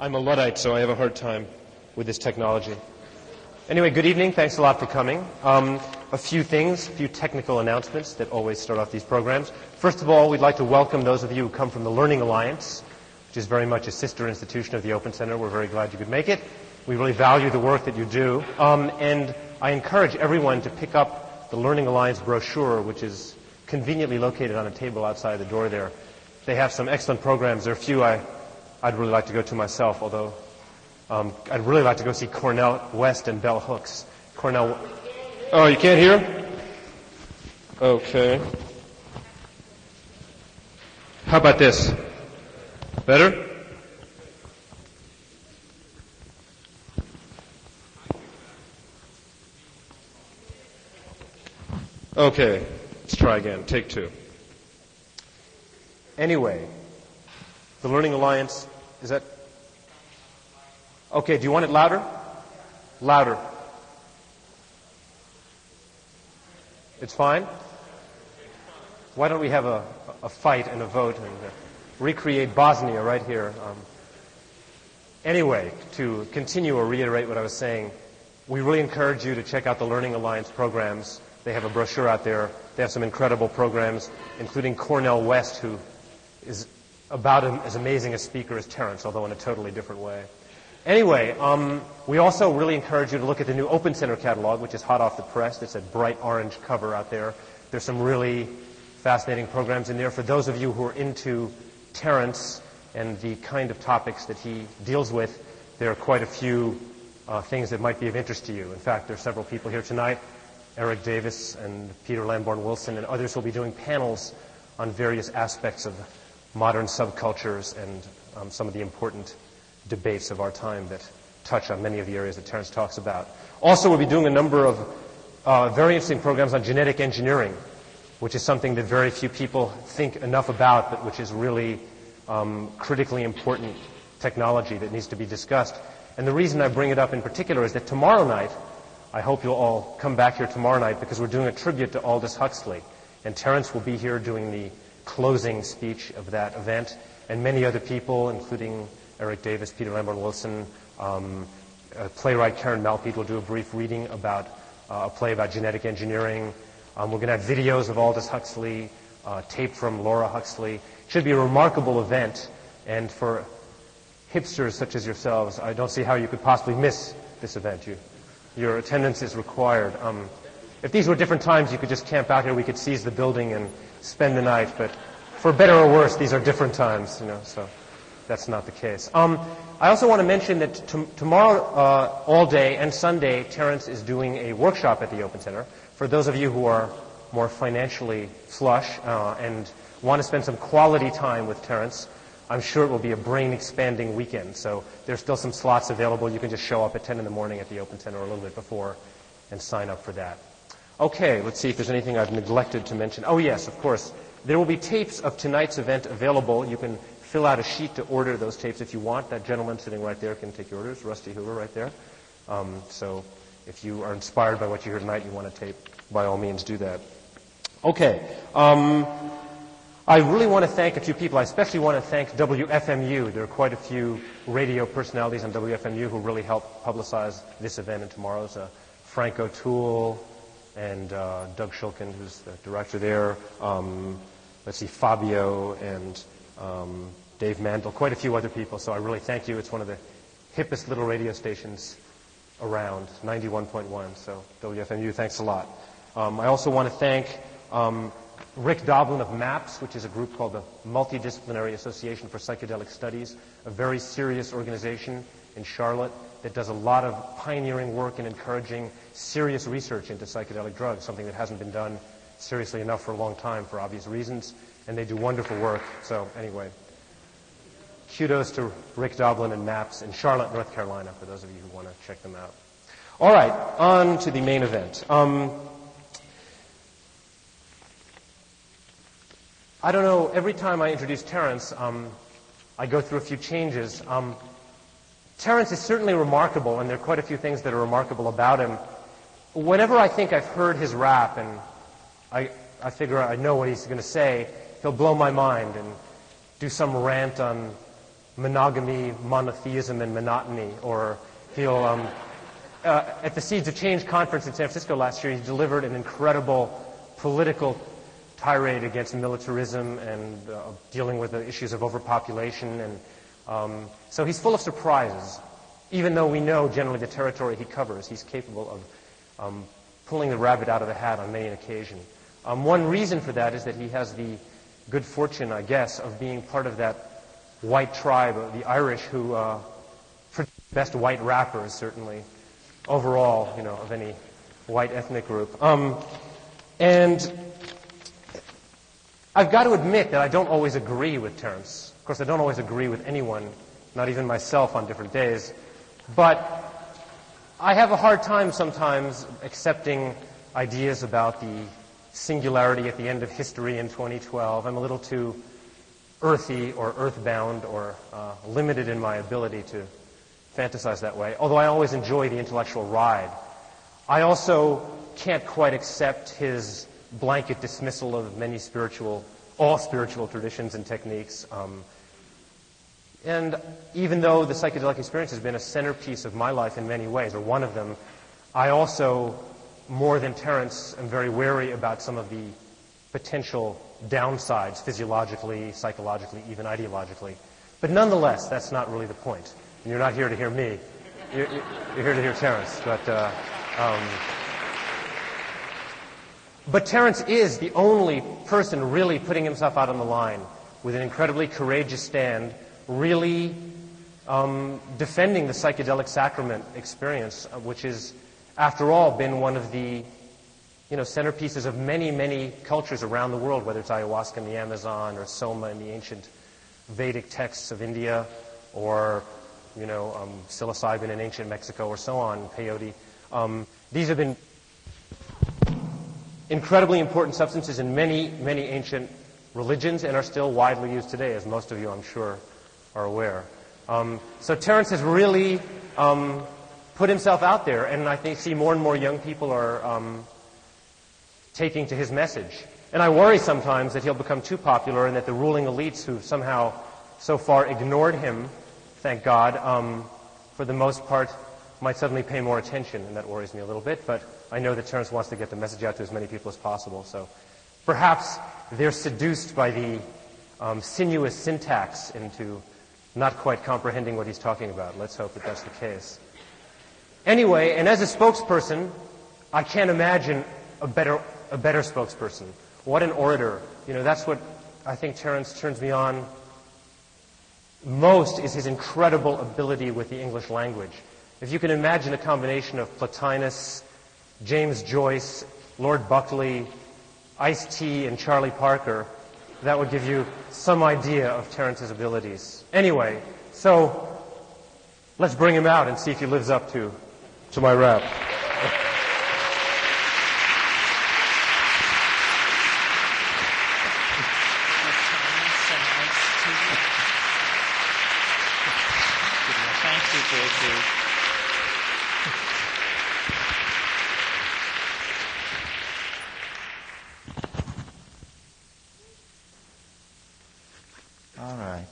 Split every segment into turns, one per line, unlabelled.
I'm a Luddite, so I have a hard time with this technology. Anyway, good evening. Thanks a lot for coming. A few technical announcements that always start off these programs. First of all, we'd like to welcome those of you who come from the Learning Alliance, which is very much a sister institution of the Open Center. We're very glad you could make it. We really value the work that you do. And I encourage everyone to pick up the Learning Alliance brochure, which is conveniently located on a table outside the door there. They have some excellent programs. There are a few I'd really like to go to myself, although I'd really like to go see Cornell West and Bell Hooks. Oh, you can't hear? Okay. How about this? Better? Okay, let's try again. Take two. Anyway, the Learning Alliance, is that? Okay, do you want it louder? Louder. It's fine? Why don't we have a fight and a vote and recreate Bosnia right here? Anyway, to continue or reiterate what I was saying, we really encourage you to check out the Learning Alliance programs. They have a brochure out there. They have some incredible programs, including Cornell West, who is about as amazing a speaker as Terence, although in a totally different way. Anyway, we also really encourage you to look at the new Open Center catalog, which is hot off the press. It's a bright orange cover out there. There's some really fascinating programs in there. For those of you who are into Terence and the kind of topics that he deals with, there are quite a few things that might be of interest to you. In fact, there are several people here tonight, Eric Davis and Peter Lamborn Wilson, and others will be doing panels on various aspects of modern subcultures and some of the important debates of our time that touch on many of the areas that Terence talks about. Also, we'll be doing a number of very interesting programs on genetic engineering, which is something that very few people think enough about, but which is really critically important technology that needs to be discussed. And the reason I bring it up in particular is that tomorrow night, I hope you'll all come back here tomorrow night because we're doing a tribute to Aldous Huxley. And Terence will be here doing the closing speech of that event, and many other people, including Eric Davis, Peter Lamborn Wilson, playwright Karen Malpete will do a brief reading about a play about genetic engineering. We're going to have videos of Aldous Huxley, tape from Laura Huxley. It should be a remarkable event, and for hipsters such as yourselves, I don't see how you could possibly miss this event. Your attendance is required. If these were different times, you could just camp out here. We could seize the building and spend the night. But for better or worse, these are different times, so that's not the case. I also want to mention that tomorrow, all day, and Sunday, Terence is doing a workshop at the Open Center. For those of you who are more financially flush and want to spend some quality time with Terence, I'm sure it will be a brain-expanding weekend. So there's still some slots available. You can just show up at 10 in the morning at the Open Center or a little bit before and sign up for that. Okay, let's see if there's anything I've neglected to mention. Oh, yes, of course. There will be tapes of tonight's event available. You can fill out a sheet to order those tapes if you want. That gentleman sitting right there can take your orders, Rusty Hoover right there. So if you are inspired by what you hear tonight, you want a tape, by all means do that. Okay. I really want to thank a few people. I especially want to thank WFMU. There are quite a few radio personalities on WFMU who really helped publicize this event and tomorrow's. Frank O'Toole and Doug Shulkin, who's the director there. Let's see, Fabio and Dave Mandel, quite a few other people. So I really thank you. It's one of the hippest little radio stations around, 91.1. So WFMU, thanks a lot. I also want to thank Rick Doblin of MAPS, which is a group called the Multidisciplinary Association for Psychedelic Studies, a very serious organization in Charlotte that does a lot of pioneering work in encouraging serious research into psychedelic drugs, something that hasn't been done seriously enough for a long time for obvious reasons, and they do wonderful work. So anyway, kudos to Rick Doblin and MAPS in Charlotte, North Carolina, for those of you who want to check them out. All right, on to the main event. I don't know, every time I introduce Terence, I go through a few changes. Terence is certainly remarkable, and there are quite a few things that are remarkable about him. Whenever I think I've heard his rap, and I figure I know what he's going to say, he'll blow my mind and do some rant on monogamy, monotheism, and monotony, or he'll, at the Seeds of Change conference in San Francisco last year, he delivered an incredible political tirade against militarism and dealing with the issues of overpopulation. And so he's full of surprises. Even though we know generally the territory he covers, he's capable of pulling the rabbit out of the hat on many an occasion. One reason for that is that he has the good fortune, I guess, of being part of that white tribe, the Irish, who produce the best white rappers, certainly, overall, of any white ethnic group. And I've got to admit that I don't always agree with Terence. Of course, I don't always agree with anyone, not even myself on different days. But I have a hard time sometimes accepting ideas about the singularity at the end of history in 2012. I'm a little too earthy or earthbound or limited in my ability to fantasize that way, although I always enjoy the intellectual ride. I also can't quite accept his blanket dismissal of all spiritual traditions and techniques. And even though the psychedelic experience has been a centerpiece of my life in many ways, or one of them, I also, more than Terence, am very wary about some of the potential downsides physiologically, psychologically, even ideologically. But nonetheless, that's not really the point. And you're not here to hear me. You're here to hear Terence. But Terence is the only person really putting himself out on the line with an incredibly courageous stand, really defending the psychedelic sacrament experience, which has, after all, been one of the centerpieces of many, many cultures around the world, whether it's ayahuasca in the Amazon or soma in the ancient Vedic texts of India, or psilocybin in ancient Mexico, or so on, peyote. These have been incredibly important substances in many, many ancient religions and are still widely used today, as most of you, I'm sure, are aware. So Terence has really put himself out there, and I think see more and more young people are taking to his message. And I worry sometimes that he'll become too popular and that the ruling elites who somehow so far ignored him, thank God, for the most part, might suddenly pay more attention, and that worries me a little bit. But I know that Terence wants to get the message out to as many people as possible. So perhaps they're seduced by the sinuous syntax into not quite comprehending what he's talking about. Let's hope that that's the case. Anyway, and as a spokesperson, I can't imagine a better spokesperson. What an orator. That's what I think Terence turns me on most, is his incredible ability with the English language. If you can imagine a combination of Plotinus, James Joyce, Lord Buckley, Ice-T, and Charlie Parker, that would give you some idea of Terence's abilities. Anyway, so let's bring him out and see if he lives up to my rap.
Thank you, JP. All right.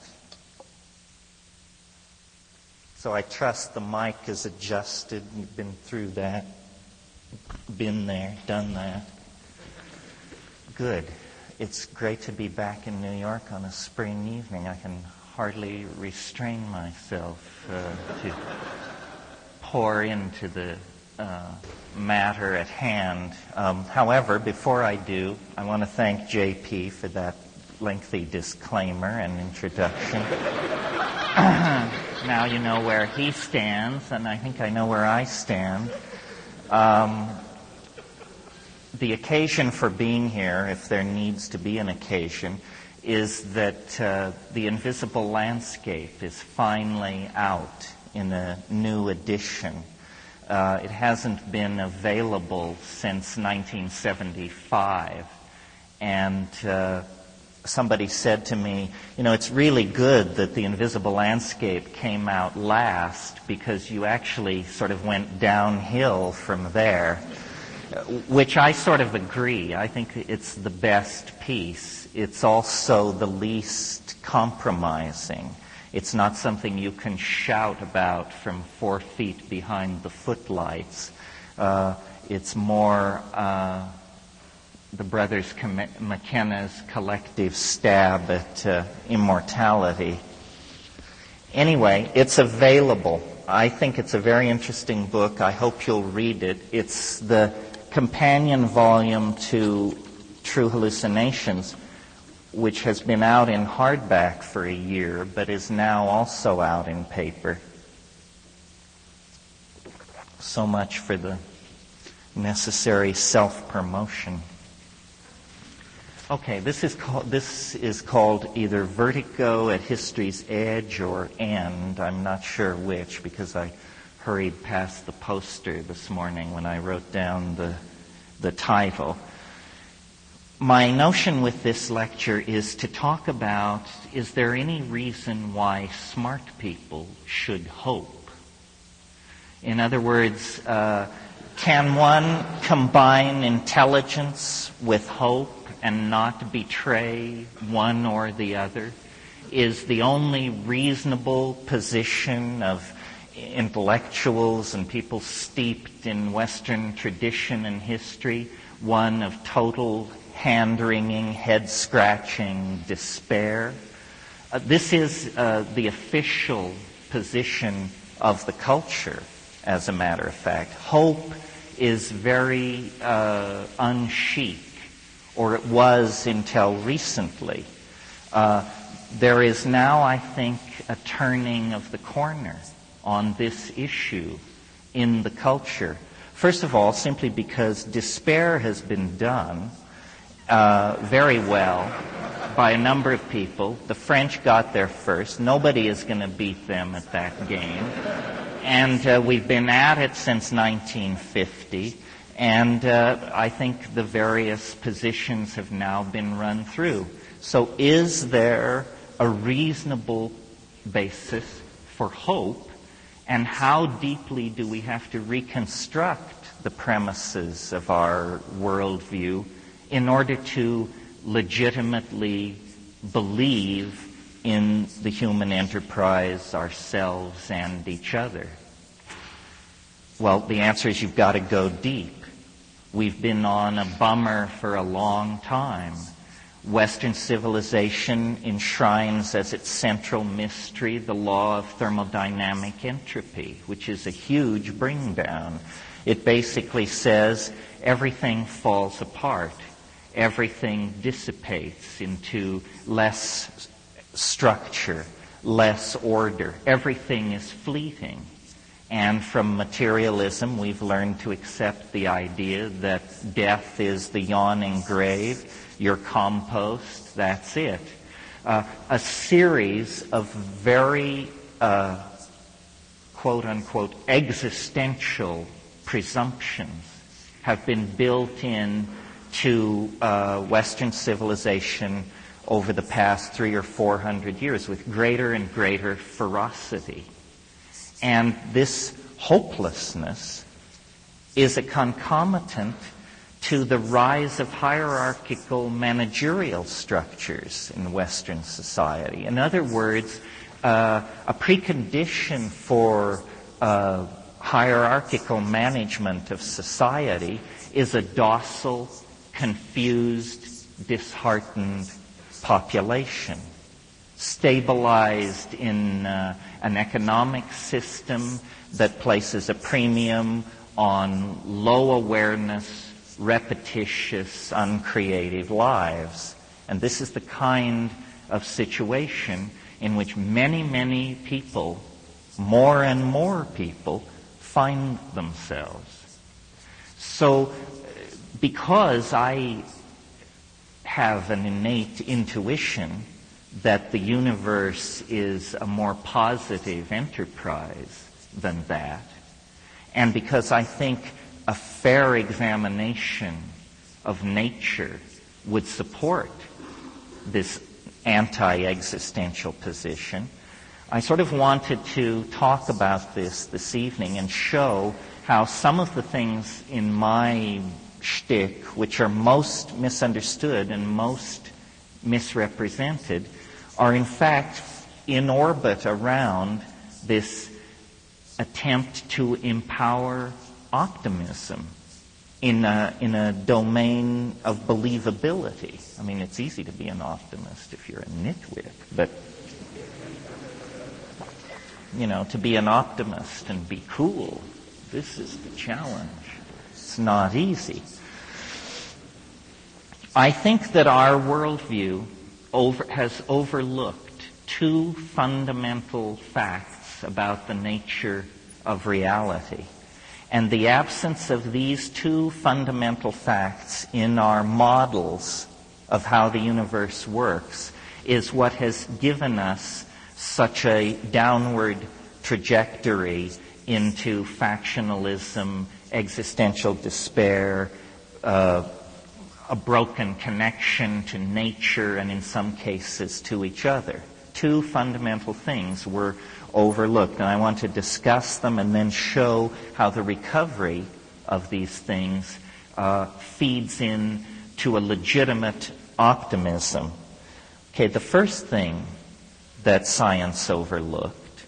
So I trust the mic is adjusted. You've been through that. Been there, done that. Good. It's great to be back in New York on a spring evening. I can hardly restrain myself to pour into the matter at hand. However, before I do, I want to thank JP for that lengthy disclaimer and introduction. Now you know where he stands, and I think I know where I stand. The occasion for being here, if there needs to be an occasion, is that the Invisible Landscape is finally out in a new edition. It hasn't been available since 1975, and somebody said to me, it's really good that the Invisible Landscape came out last, because you actually sort of went downhill from there, which I sort of agree. I think it's the best piece. It's also the least compromising. It's not something you can shout about from 4 feet behind the footlights. It's more the brothers McKenna's collective stab at immortality. Anyway, it's available. I think it's a very interesting book. I hope you'll read it. It's the companion volume to True Hallucinations, which has been out in hardback for a year, but is now also out in paper. So much for the necessary self-promotion. Okay, this is called either Vertigo at History's Edge or End. I'm not sure which, because I hurried past the poster this morning when I wrote down the title. My notion with this lecture is to talk about, is there any reason why smart people should hope? In other words, can one combine intelligence with hope and not betray one or the other? Is the only reasonable position of intellectuals and people steeped in Western tradition and history one of total hand-wringing, head-scratching despair? This is the official position of the culture, as a matter of fact. Hope is very un-chic, or it was until recently. There is now, I think, a turning of the corner on this issue in the culture. First of all, simply because despair has been done very well by a number of people. The French got there first. Nobody is going to beat them at that game. And we've been at it since 1950. And I think the various positions have now been run through. So is there a reasonable basis for hope? And how deeply do we have to reconstruct the premises of our worldview in order to legitimately believe in the human enterprise, ourselves, and each other? Well, the answer is you've got to go deep. We've been on a bummer for a long time. Western civilization enshrines as its central mystery the law of thermodynamic entropy, which is a huge bring down. It basically says everything falls apart. Everything dissipates into less structure, less order. Everything is fleeting. And from materialism, we've learned to accept the idea that death is the yawning grave, your compost, that's it. A series of very, quote-unquote, existential presumptions have been built in to Western civilization over the past 300 or 400 years with greater and greater ferocity. And this hopelessness is a concomitant to the rise of hierarchical managerial structures in Western society. In other words, a precondition for hierarchical management of society is a docile, confused, disheartened population, stabilized in an economic system that places a premium on low awareness, repetitious, uncreative lives. And this is the kind of situation in which many, many people, more and more people, find themselves. So, because I have an innate intuition that the universe is a more positive enterprise than that, and because I think a fair examination of nature would support this anti-existential position, I sort of wanted to talk about this evening and show how some of the things in my shtick, which are most misunderstood and most misrepresented, are in fact in orbit around this attempt to empower optimism in a domain of believability. I mean, it's easy to be an optimist if you're a nitwit, but, to be an optimist and be cool, this is the challenge. It's not easy. I think that our worldview has overlooked two fundamental facts about the nature of reality. And the absence of these two fundamental facts in our models of how the universe works is what has given us such a downward trajectory into factionalism, existential despair, a broken connection to nature, and in some cases to each other. Two fundamental things were overlooked, and I want to discuss them and then show how the recovery of these things feeds in to a legitimate optimism. Okay, the first thing that science overlooked,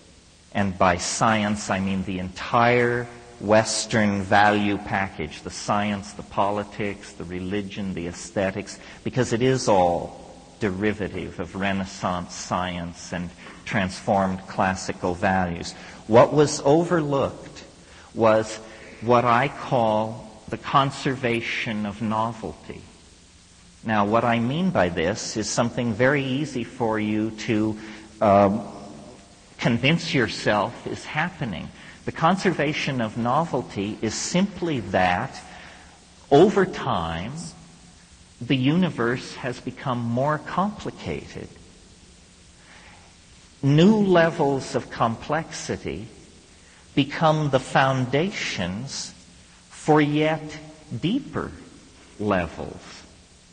and by science I mean the entire Western value package, the science, the politics, the religion, the aesthetics, because it is all derivative of Renaissance science and transformed classical values. What was overlooked was what I call the conservation of novelty. Now, what I mean by this is something very easy for you to convince yourself is happening. The conservation of novelty is simply that over time, the universe has become more complicated. New levels of complexity become the foundations for yet deeper levels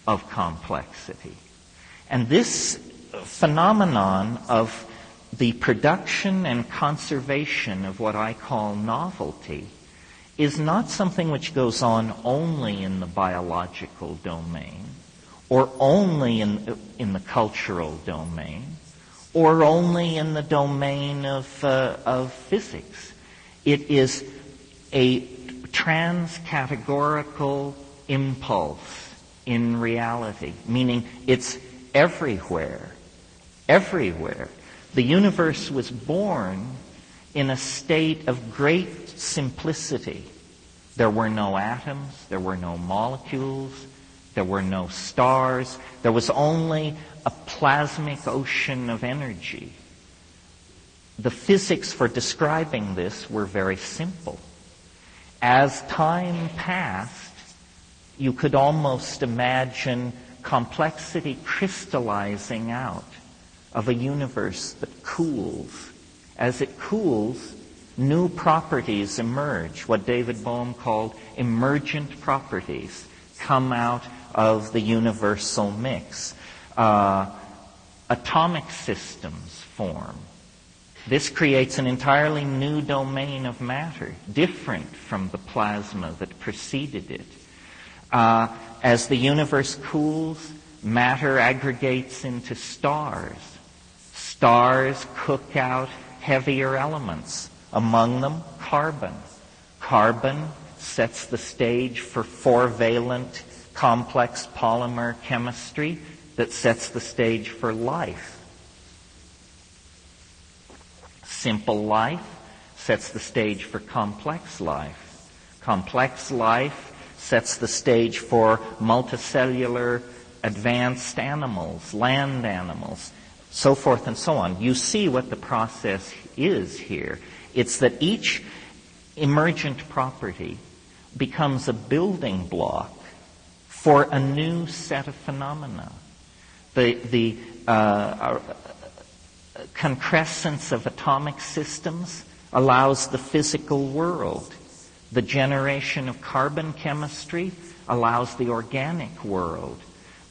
of complexity. And this phenomenon of the production and conservation of what I call novelty is not something which goes on only in the biological domain, or only in the cultural domain, or only in the domain of physics. It is a trans-categorical impulse in reality, meaning it's everywhere, everywhere. The universe was born in a state of great simplicity. There were no atoms, there were no molecules, there were no stars. There was only a plasmic ocean of energy. The physics for describing this were very simple. As time passed, you could almost imagine complexity crystallizing out of a universe that cools. As it cools, new properties emerge. What David Bohm called emergent properties come out of the universal mix. Atomic systems form. This creates an entirely new domain of matter, different from the plasma that preceded it. As the universe cools, matter aggregates into stars. Stars cook out heavier elements, among them carbon. Carbon sets the stage for four-valent complex polymer chemistry that sets the stage for life. Simple life sets the stage for complex life. Complex life sets the stage for multicellular advanced animals, land animals, so forth and so on. You see what the process is here. It's that each emergent property becomes a building block for a new set of phenomena. The concrescence of atomic systems allows the physical world. The generation of carbon chemistry allows the organic world.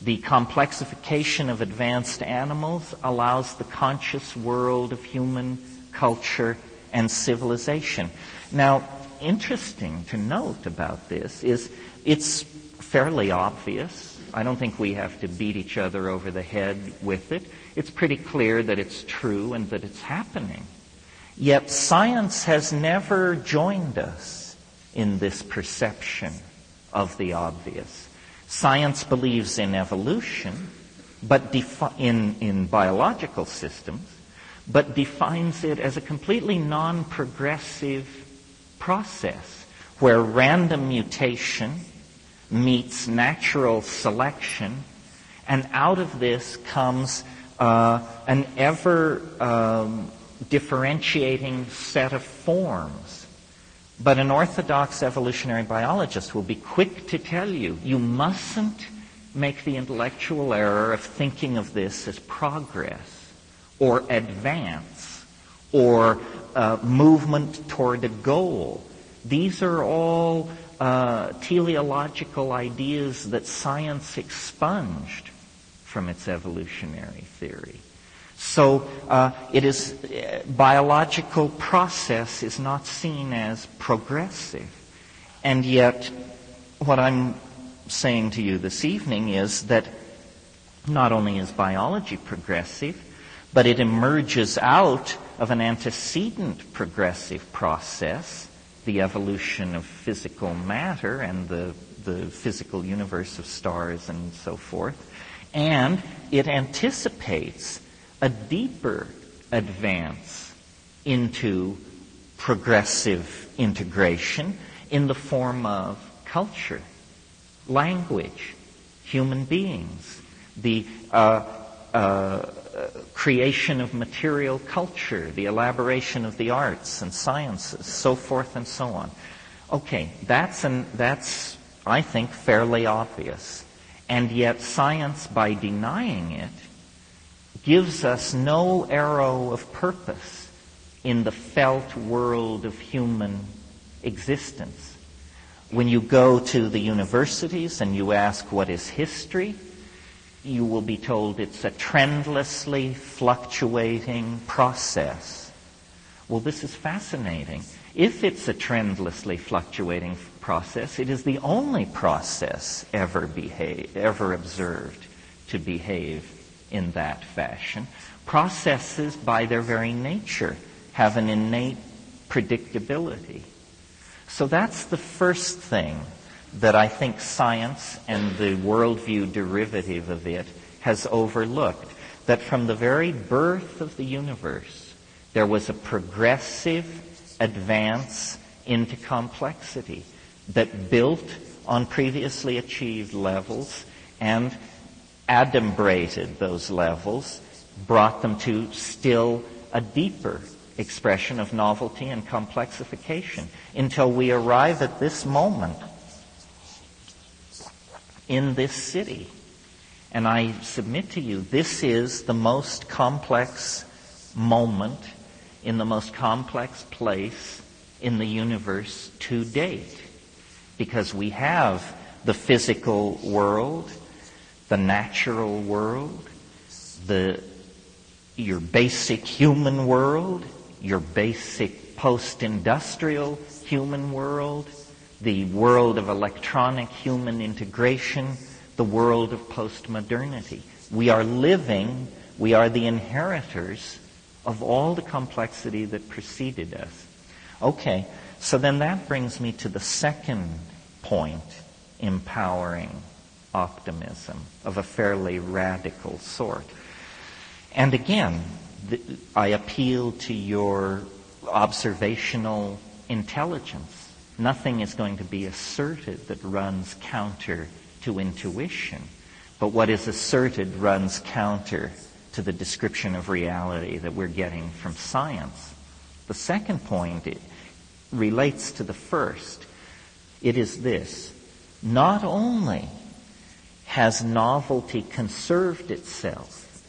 The complexification of advanced animals allows the conscious world of human culture and civilization. Now, interesting to note about this is it's fairly obvious I don't think we have to beat each other over the head with it. It's pretty clear that it's true and that it's happening. Yet science has never joined us in this perception of the obvious. Science believes in evolution, but in biological systems, but defines it as a completely non-progressive process where random mutation meets natural selection, and out of this comes an ever differentiating set of forms. But an orthodox evolutionary biologist will be quick to tell you, you mustn't make the intellectual error of thinking of this as progress or advance or movement toward a goal. These are all teleological ideas that science expunged from its evolutionary theory. So biological process is not seen as progressive. And yet, what I'm saying to you this evening is that not only is biology progressive, but it emerges out of an antecedent progressive process, the evolution of physical matter and the physical universe of stars and so forth. And it anticipates a deeper advance into progressive integration in the form of culture, language, human beings, the creation of material culture, the elaboration of the arts and sciences, so forth and so on. Okay, that's, I think, fairly obvious. And yet science, by denying it, gives us no arrow of purpose in the felt world of human existence. When you go to the universities and you ask what is history, you will be told it's a trendlessly fluctuating process. Well, this is fascinating. If it's a trendlessly fluctuating process, it is the only process ever observed to behave in that fashion. Processes, by their very nature, have an innate predictability. So that's the first thing that I think science and the worldview derivative of it has overlooked. That from the very birth of the universe, there was a progressive advance into complexity that built on previously achieved levels and adumbrated those levels, brought them to still a deeper expression of novelty and complexification until we arrive at this moment in this city. And I submit to you, this is the most complex moment in the most complex place in the universe to date. Because we have the physical world, the natural world, your basic human world, your basic post-industrial human world, the world of electronic human integration, the world of post-modernity. We are the inheritors of all the complexity that preceded us. Okay, so then that brings me to the second point, empowering optimism of a fairly radical sort. And again, I appeal to your observational intelligence. Nothing is going to be asserted that runs counter to intuition, but what is asserted runs counter to the description of reality that we're getting from science. The second point relates to the first. It is this: not only has novelty conserved itself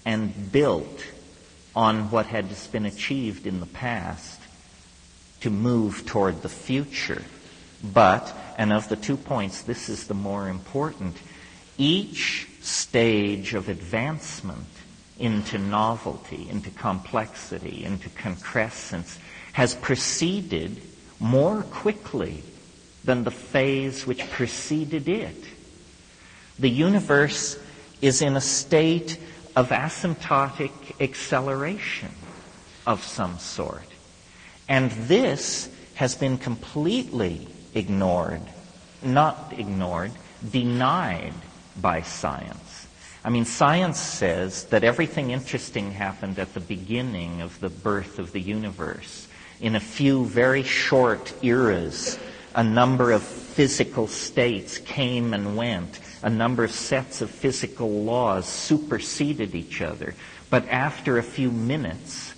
and built on what had been achieved in the past to move toward the future, but, and of the 2 points, this is the more important, each stage of advancement into novelty, into complexity, into concrescence, has proceeded more quickly than the phase which preceded it. The universe is in a state of asymptotic acceleration of some sort. And this has been completely ignored, not ignored, denied by science. I mean, science says that everything interesting happened at the beginning of the birth of the universe. In a few very short eras, a number of physical states came and went. A number of sets of physical laws superseded each other. But after a few minutes,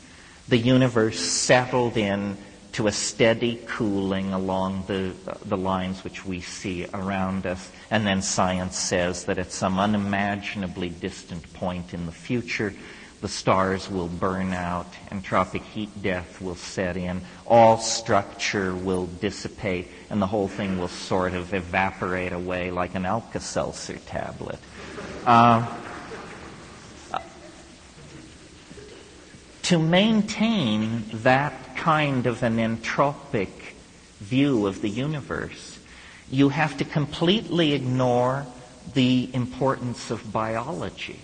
the universe settled in to a steady cooling along the lines which we see around us. And then science says that at some unimaginably distant point in the future, the stars will burn out, entropic heat death will set in, all structure will dissipate, and the whole thing will sort of evaporate away like an Alka-Seltzer tablet. To maintain that kind of an entropic view of the universe, you have to completely ignore the importance of biology.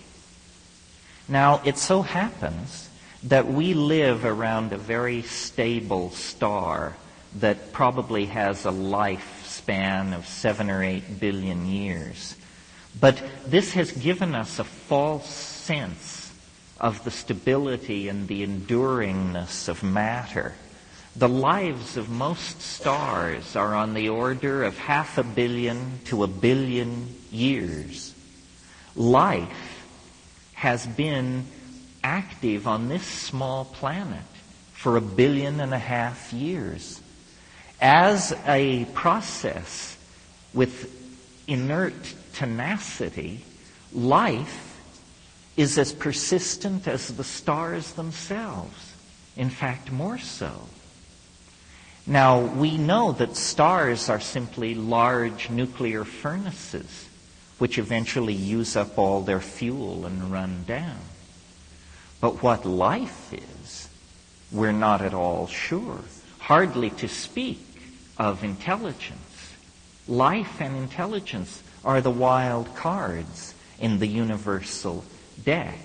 Now, it so happens that we live around a very stable star that probably has a lifespan of 7 or 8 billion years. But this has given us a false sense of the stability and the enduringness of matter. The lives of most stars are on the order of 500 million to 1 billion years. Life has been active on this small planet for 1.5 billion years. As a process with inert tenacity, life is as persistent as the stars themselves. In fact, more so. Now, we know that stars are simply large nuclear furnaces which eventually use up all their fuel and run down. But what life is, we're not at all sure. Hardly to speak of intelligence. Life and intelligence are the wild cards in the universal deck.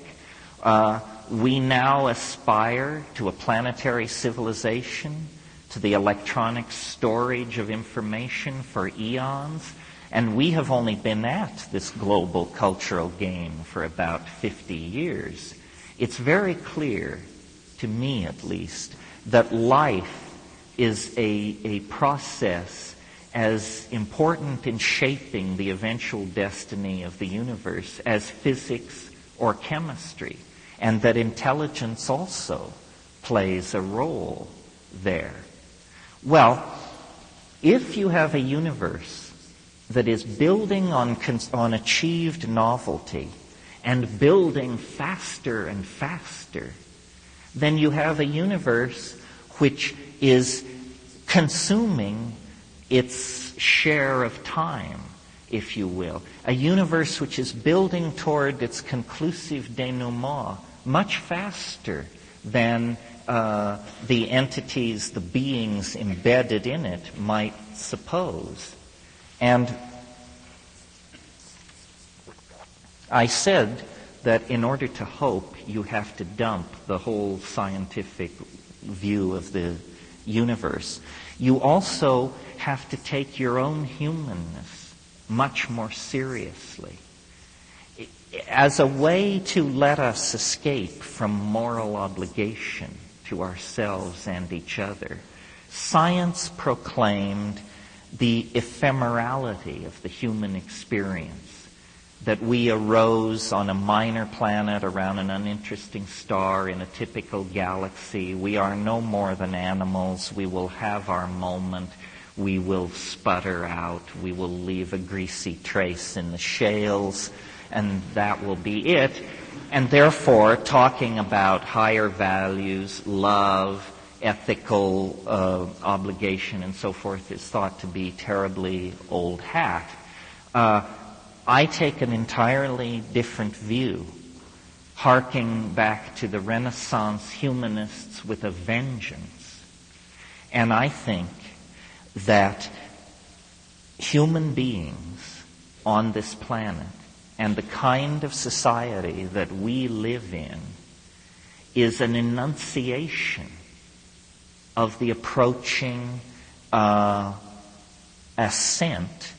We now aspire to a planetary civilization, to the electronic storage of information for eons, and we have only been at this global cultural game for about 50 years. It's very clear, to me at least, that life is a process as important in shaping the eventual destiny of the universe as physics or chemistry, and that intelligence also plays a role there. Well, if you have a universe that is building on achieved novelty and building faster and faster, then you have a universe which is consuming its share of time, if you will. A universe which is building toward its conclusive denouement much faster than the entities, the beings embedded in it might suppose. And I said that in order to hope, you have to dump the whole scientific view of the universe. You also have to take your own humanness much more seriously. As a way to let us escape from moral obligation to ourselves and each other, science proclaimed the ephemerality of the human experience, that we arose on a minor planet around an uninteresting star in a typical galaxy. We are no more than animals. We will have our moment. We will sputter out. We will leave a greasy trace in the shales, and that will be it. And therefore, talking about higher values, love, ethical obligation, and so forth is thought to be terribly old hat. I take an entirely different view, harking back to the Renaissance humanists with a vengeance. And I think that human beings on this planet and the kind of society that we live in is an enunciation of the approaching ascent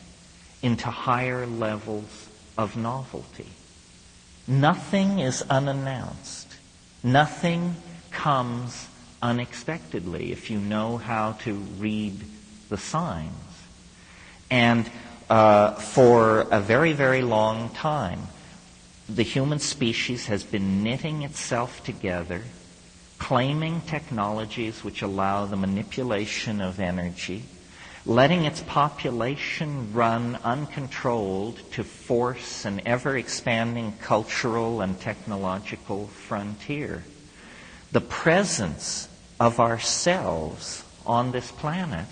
into higher levels of novelty. Nothing is unannounced. Nothing comes unexpectedly if you know how to read the signs. And for a very, very long time, the human species has been knitting itself together, claiming technologies which allow the manipulation of energy, letting its population run uncontrolled to force an ever-expanding cultural and technological frontier. The presence of ourselves on this planet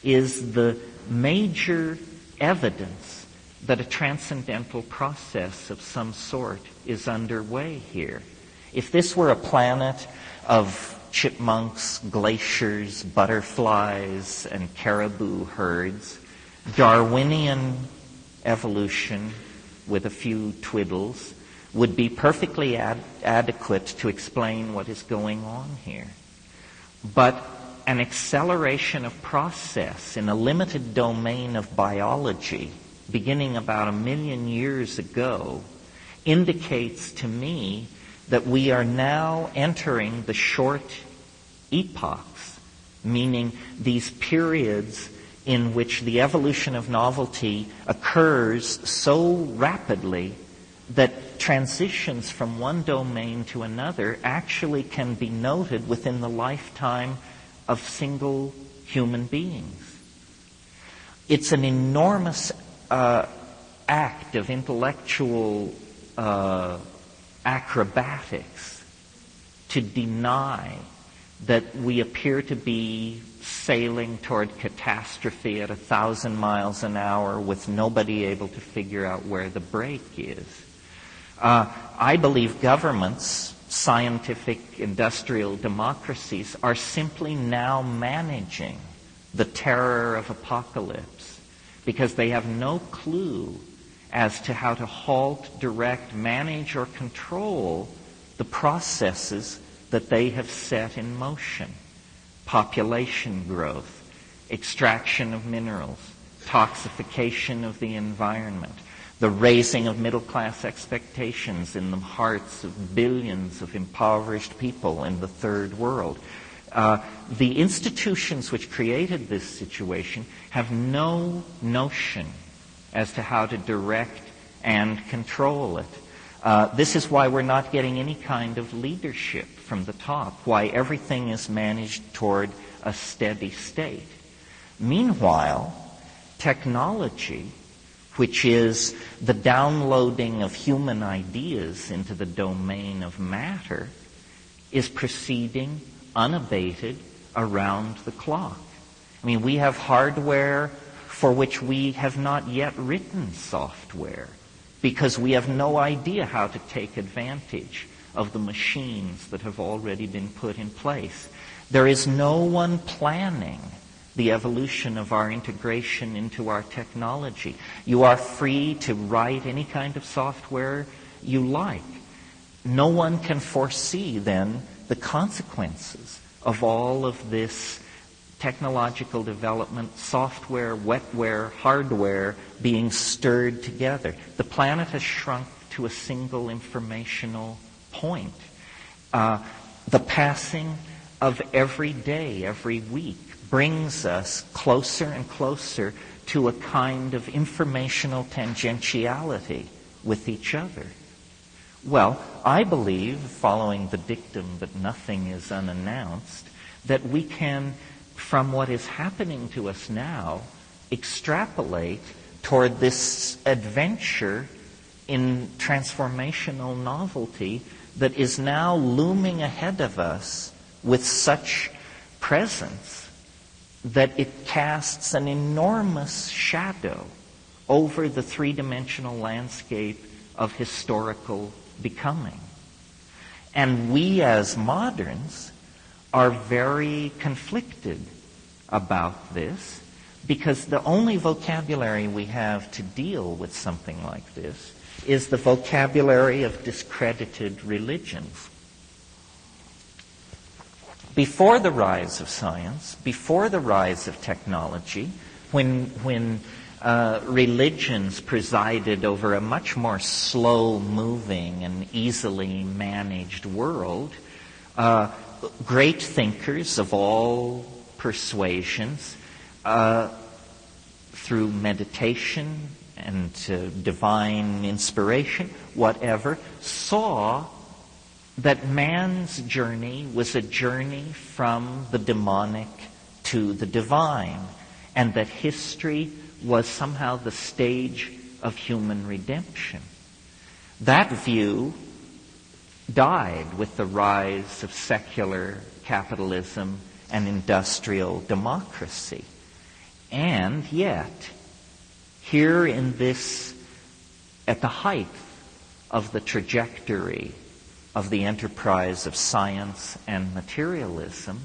is the major evidence that a transcendental process of some sort is underway here. If this were a planet of chipmunks, glaciers, butterflies, and caribou herds, Darwinian evolution with a few twiddles would be perfectly adequate to explain what is going on here. But an acceleration of process in a limited domain of biology, beginning about 1 million years ago, indicates to me that we are now entering the short epochs, meaning these periods in which the evolution of novelty occurs so rapidly that transitions from one domain to another actually can be noted within the lifetime of single human beings. It's an enormous act of intellectual acrobatics to deny that we appear to be sailing toward catastrophe at 1,000 miles an hour with nobody able to figure out where the brake is. I believe governments, scientific industrial democracies, are simply now managing the terror of apocalypse because they have no clue as to how to halt, direct, manage, or control the processes that they have set in motion. Population growth, extraction of minerals, toxification of the environment, the raising of middle-class expectations in the hearts of billions of impoverished people in the third world. The institutions which created this situation have no notion as to how to direct and control it. This is why we're not getting any kind of leadership from the top, why everything is managed toward a steady state. Meanwhile, technology, which is the downloading of human ideas into the domain of matter, is proceeding unabated around the clock. I mean, we have hardware for which we have not yet written software because we have no idea how to take advantage of the machines that have already been put in place. There is no one planning the evolution of our integration into our technology. You are free to write any kind of software you like. No one can foresee then the consequences of all of this technological development, software, wetware, hardware being stirred together. The planet has shrunk to a single informational point. The passing of every day, every week, brings us closer and closer to a kind of informational tangentiality with each other. Well, I believe, following the dictum that nothing is unannounced, that we can, from what is happening to us now, extrapolate toward this adventure in transformational novelty that is now looming ahead of us with such presence that it casts an enormous shadow over the three-dimensional landscape of historical becoming. And we as moderns are very conflicted about this because the only vocabulary we have to deal with something like this is the vocabulary of discredited religions. Before the rise of science, before the rise of technology, when religions presided over a much more slow-moving and easily managed world, great thinkers of all persuasions, through meditation and divine inspiration, whatever, saw that man's journey was a journey from the demonic to the divine, and that history was somehow the stage of human redemption. That view died with the rise of secular capitalism and industrial democracy. And yet, here in this, at the height of the trajectory of the enterprise of science and materialism,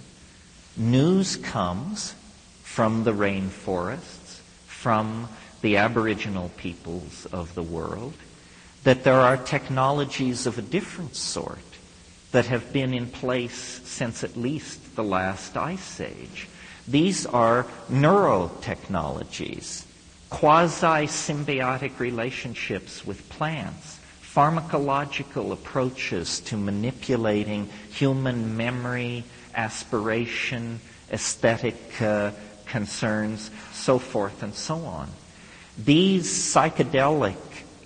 news comes from the rainforests, from the Aboriginal peoples of the world, that there are technologies of a different sort that have been in place since at least the last ice age. These are neurotechnologies, quasi-symbiotic relationships with plants, pharmacological approaches to manipulating human memory, aspiration, aesthetic concerns, so forth and so on. These psychedelic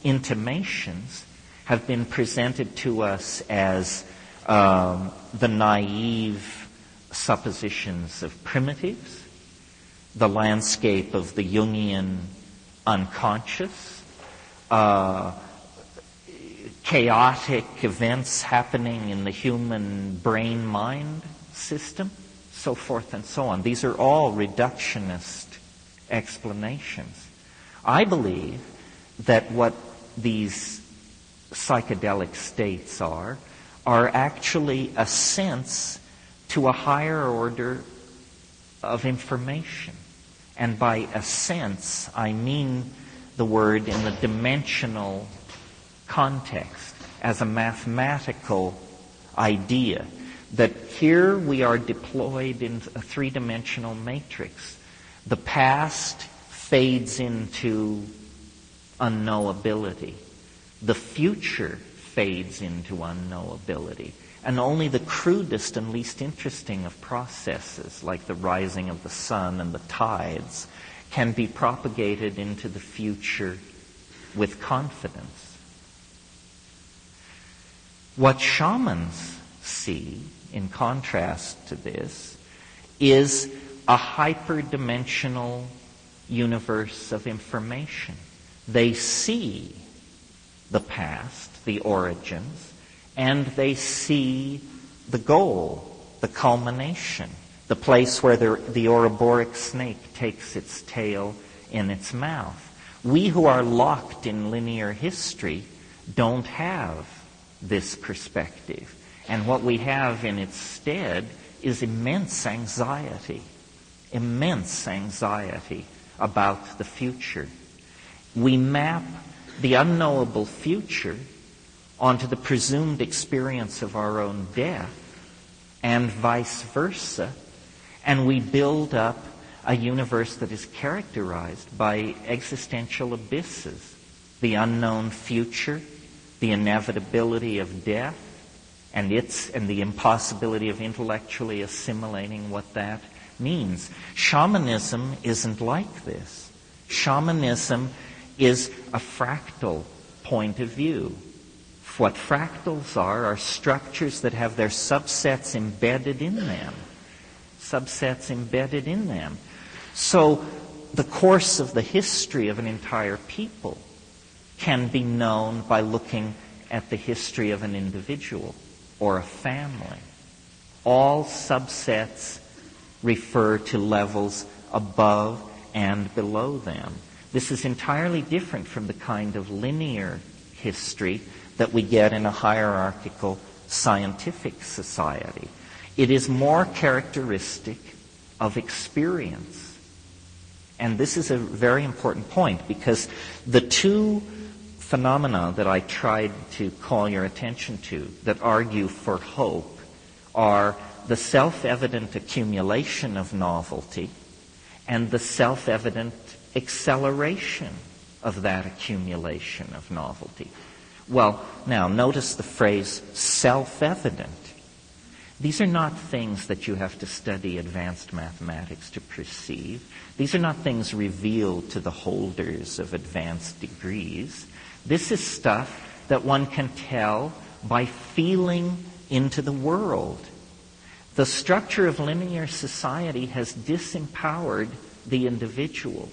intimations have been presented to us as the naive suppositions of primitives, the landscape of the Jungian unconscious, chaotic events happening in the human brain-mind system, so forth and so on. These are all reductionist explanations. I believe that what these psychedelic states are actually ascents to a higher order of information. And by ascents, I mean the word in the dimensional context, as a mathematical idea, that here we are deployed in a three-dimensional matrix. The past fades into unknowability. The future fades into unknowability. And only the crudest and least interesting of processes, like the rising of the sun and the tides, can be propagated into the future with confidence. What shamans see, in contrast to this, is a hyperdimensional universe of information. They see the past, the origins, and they see the goal, the culmination, the place where the Ouroboros snake takes its tail in its mouth. We who are locked in linear history don't have this perspective. And what we have in its stead is immense anxiety about the future. We map the unknowable future onto the presumed experience of our own death, and vice versa, and we build up a universe that is characterized by existential abysses, the unknown future, the inevitability of death, and the impossibility of intellectually assimilating what that means. Shamanism isn't like this. Shamanism is a fractal point of view. What fractals are structures that have their subsets embedded in them. So the course of the history of an entire people can be known by looking at the history of an individual or a family. All subsets refer to levels above and below them. This is entirely different from the kind of linear history that we get in a hierarchical scientific society. It is more characteristic of experience. And this is a very important point, because the two phenomena that I tried to call your attention to that argue for hope are the self-evident accumulation of novelty and the self-evident acceleration of that accumulation of novelty. Well, now, notice the phrase self-evident. These are not things that you have to study advanced mathematics to perceive. These are not things revealed to the holders of advanced degrees. This is stuff that one can tell by feeling into the world. The structure of linear society has disempowered the individual.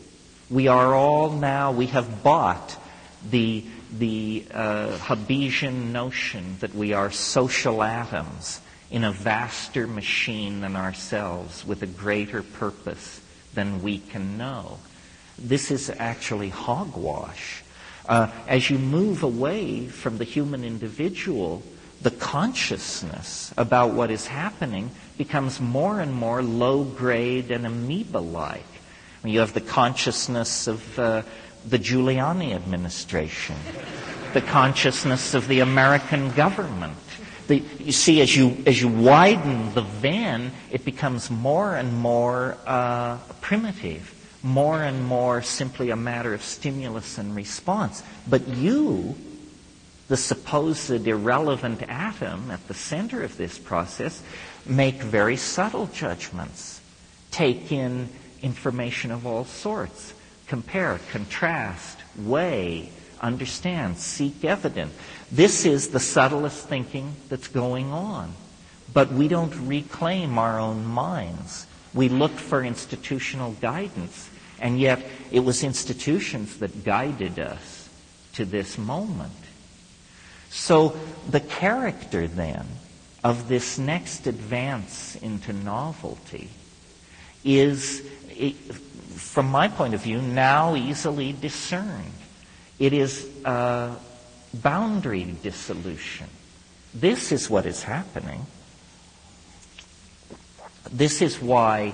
We are all now, we have bought the Hobbesian notion that we are social atoms in a vaster machine than ourselves with a greater purpose than we can know. This is actually hogwash. As you move away from the human individual, the consciousness about what is happening becomes more and more low-grade and amoeba-like. You have the consciousness of the Giuliani administration, the consciousness of the American government. You see, as you widen the van, it becomes more and more primitive, more and more simply a matter of stimulus and response. But you, the supposed irrelevant atom at the center of this process, make very subtle judgments, take in information of all sorts, compare, contrast, weigh, understand, seek evidence. This is the subtlest thinking that's going on. But we don't reclaim our own minds. We look for institutional guidance, and yet it was institutions that guided us to this moment. So the character, then, of this next advance into novelty is, from my point of view, now easily discerned. It is boundary dissolution. This is what is happening. This is why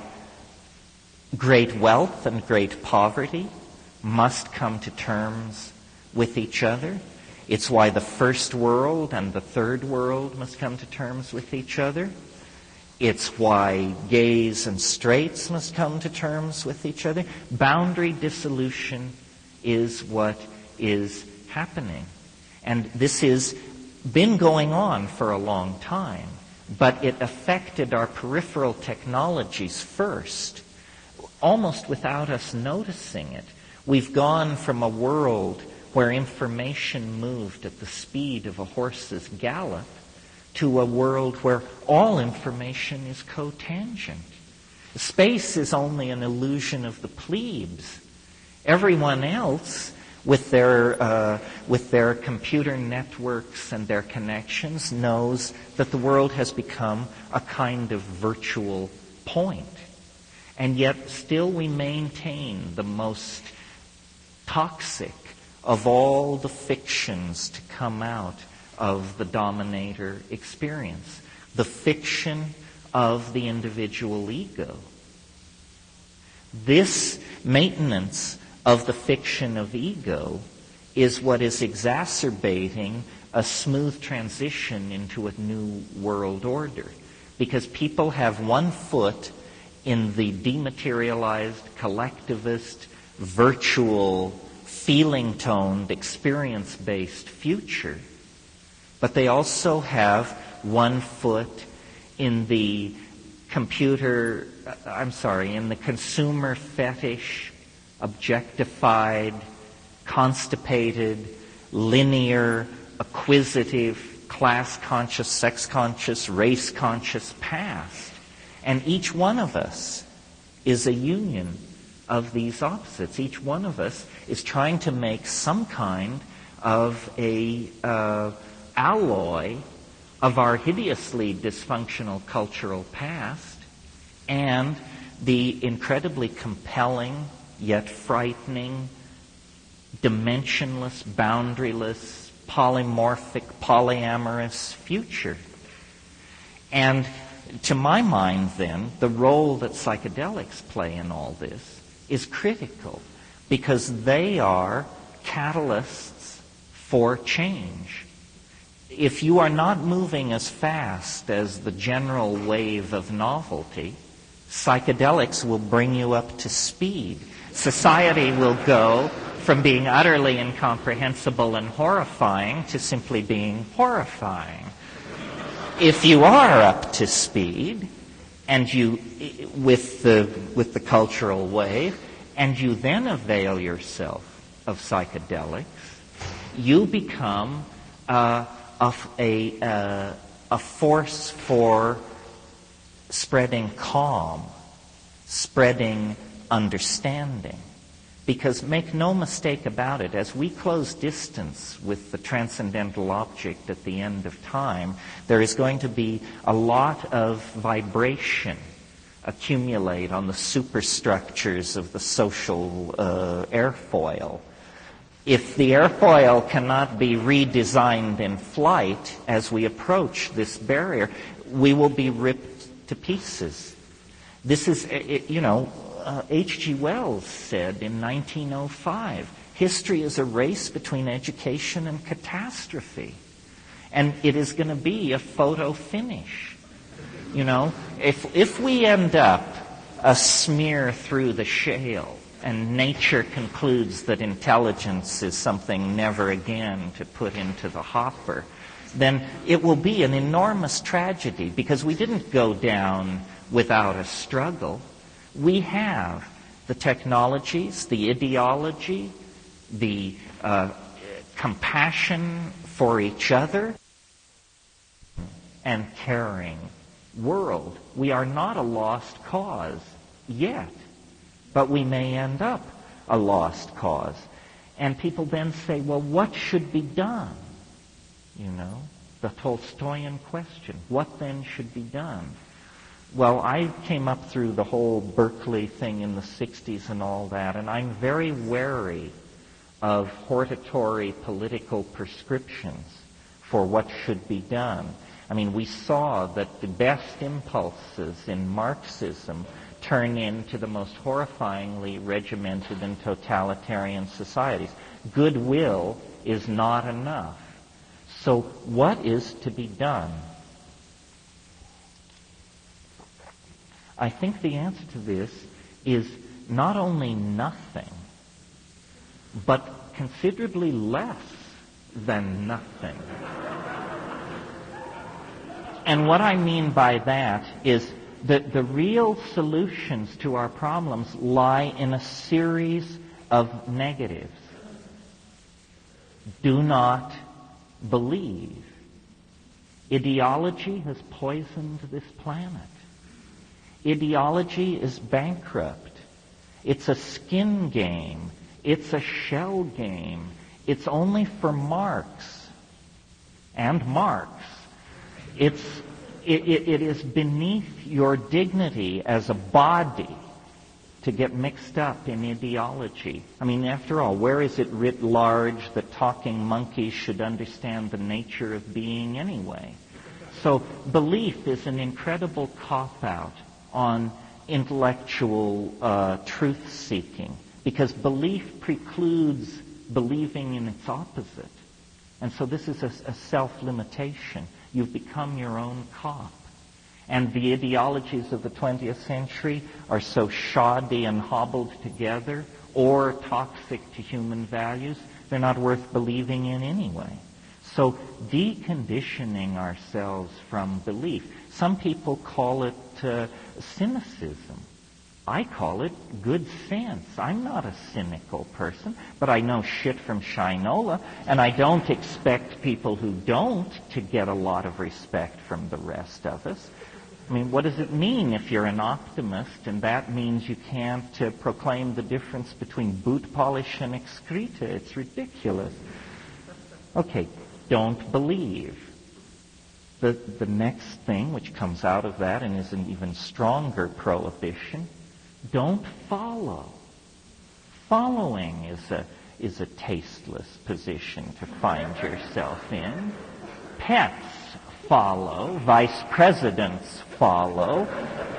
great wealth and great poverty must come to terms with each other. It's why the first world and the third world must come to terms with each other. It's why gays and straights must come to terms with each other. Boundary dissolution is what is happening. And this has been going on for a long time, but it affected our peripheral technologies first, almost without us noticing it. We've gone from a world where information moved at the speed of a horse's gallop to a world where all information is cotangent. Space is only an illusion of the plebes. Everyone else, with their computer networks and their connections, knows that the world has become a kind of virtual point. And yet still we maintain the most toxic of all the fictions to come out of the dominator experience, the fiction of the individual ego. This maintenance of the fiction of ego is what is exacerbating a smooth transition into a new world order, because people have one foot in the dematerialized, collectivist, virtual, feeling-toned, experience-based future, but they also have one foot in the in the consumer fetish, objectified, constipated, linear, acquisitive, class-conscious, sex-conscious, race-conscious past. And each one of us is a union of these opposites. Each one of us is trying to make some kind of a alloy of our hideously dysfunctional cultural past and the incredibly compelling yet frightening, dimensionless, boundaryless, polymorphic, polyamorous future. And to my mind, then, the role that psychedelics play in all this is critical, because they are catalysts for change. If you are not moving as fast as the general wave of novelty, psychedelics will bring you up to speed. Society will go from being utterly incomprehensible and horrifying to simply being horrifying. If you are up to speed, and you, with the cultural wave, and you then avail yourself of psychedelics, you become a force for spreading calm, spreading understanding. Because make no mistake about it, as we close distance with the transcendental object at the end of time, there is going to be a lot of vibration accumulate on the superstructures of the social airfoil. If the airfoil cannot be redesigned in flight as we approach this barrier, we will be ripped to pieces. This is, H.G. Wells said in 1905, history is a race between education and catastrophe. And it is going to be a photo finish. If we end up a smear through the shale and nature concludes that intelligence is something never again to put into the hopper, then it will be an enormous tragedy because we didn't go down without a struggle. We have the technologies, the ideology, the compassion for each other, and caring world. We are not a lost cause yet, but we may end up a lost cause. And people then say, well, what should be done? The Tolstoyan question. What then should be done? Well, I came up through the whole Berkeley thing in the 60s and all that, and I'm very wary of hortatory political prescriptions for what should be done. I mean, we saw that the best impulses in Marxism turn into the most horrifyingly regimented and totalitarian societies. Goodwill is not enough. So what is to be done? I think the answer to this is not only nothing, but considerably less than nothing. And what I mean by that is that the real solutions to our problems lie in a series of negatives. Do not believe. Ideology has poisoned this planet. Ideology is bankrupt. It's a skin game. It's a shell game. It's only for Marx and Marx. It is beneath your dignity as a body to get mixed up in ideology. I mean, after all, where is it writ large that talking monkeys should understand the nature of being anyway? So belief is an incredible cop-out on intellectual truth-seeking, because belief precludes believing in its opposite. And so this is a self-limitation. You've become your own cop. And the ideologies of the 20th century are so shoddy and hobbled together or toxic to human values, they're not worth believing in anyway. So deconditioning ourselves from belief. Some people call it cynicism. I call it good sense. I'm not a cynical person, but I know shit from Shinola, and I don't expect people who don't to get a lot of respect from the rest of us. I mean, what does it mean if you're an optimist, and that means you can't proclaim the difference between boot polish and excreta? It's ridiculous. Okay, don't believe. The next thing which comes out of that and is an even stronger prohibition, don't follow. Following is a tasteless position to find yourself in. Pets follow, vice presidents follow,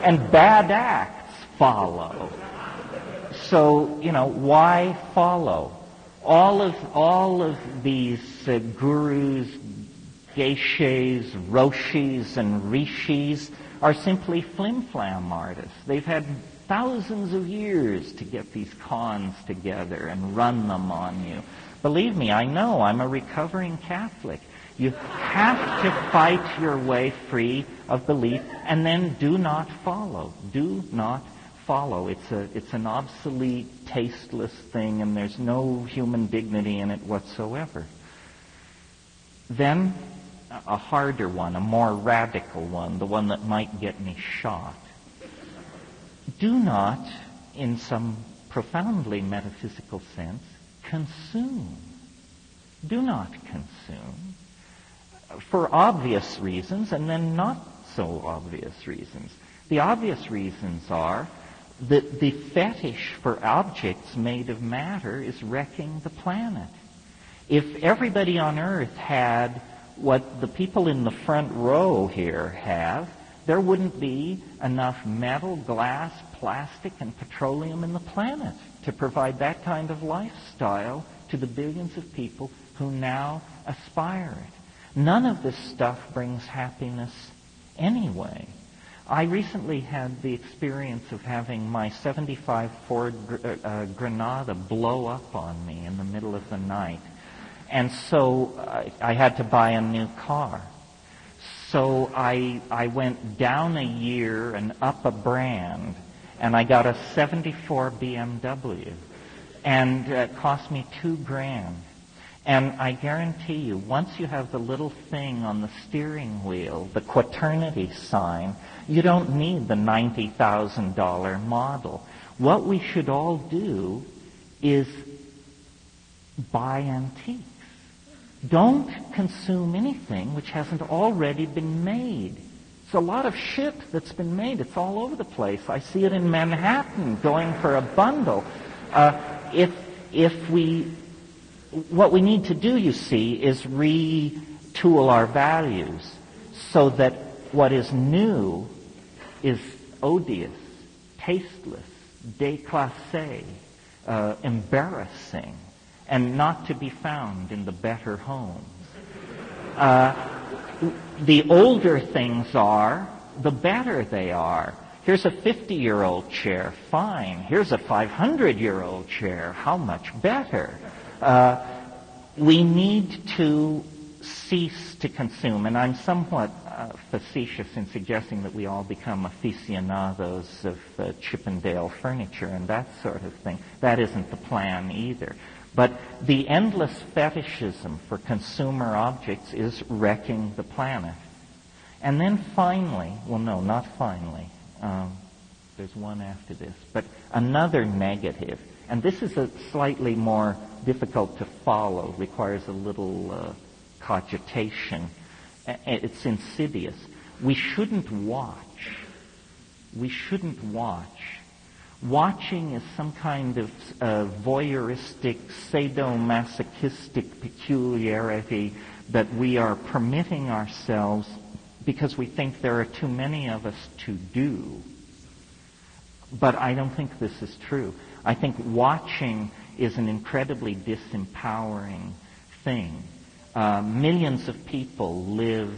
and bad acts follow. So, why follow? All of these gurus, geishas, roshis, and rishis are simply flim-flam artists. They've had thousands of years to get these cons together and run them on you. Believe me, I know. I'm a recovering Catholic. You have to fight your way free of belief, and then do not follow. Do not follow. It's an obsolete, tasteless thing, and there's no human dignity in it whatsoever. Then, a harder one, a more radical one, the one that might get me shot. Do not, in some profoundly metaphysical sense, consume. Do not consume. For obvious reasons, and then not so obvious reasons. The obvious reasons are that the fetish for objects made of matter is wrecking the planet. If everybody on Earth had what the people in the front row here have, there wouldn't be enough metal, glass, plastic, and petroleum in the planet to provide that kind of lifestyle to the billions of people who now aspire it. None of this stuff brings happiness anyway. I recently had the experience of having my 75 Ford Granada blow up on me in the middle of the night. And so I had to buy a new car. So I went down a year and up a brand, and I got a 74 BMW. And it cost me $2,000. And I guarantee you, once you have the little thing on the steering wheel, the quaternity sign, you don't need the $90,000 model. What we should all do is buy antiques. Don't consume anything which hasn't already been made. It's a lot of shit that's been made. It's all over the place. I see it in Manhattan going for a bundle. What we need to do, you see, is retool our values so that what is new is odious, tasteless, déclassé, embarrassing, and not to be found in the better homes. The older things are, the better they are. Here's a 50-year-old chair, fine. Here's a 500-year-old chair, how much better? We need to cease to consume, and I'm somewhat facetious in suggesting that we all become aficionados of Chippendale furniture and that sort of thing. That isn't the plan either. But the endless fetishism for consumer objects is wrecking the planet. And then finally, well, no, not finally. There's one after this. But another negative, and this is a slightly more difficult to follow, requires a little cogitation. It's insidious. We shouldn't watch. We shouldn't watch. Watching is some kind of voyeuristic, sadomasochistic peculiarity that we are permitting ourselves because we think there are too many of us to do. But I don't think this is true. I think watching is an incredibly disempowering thing. Millions of people live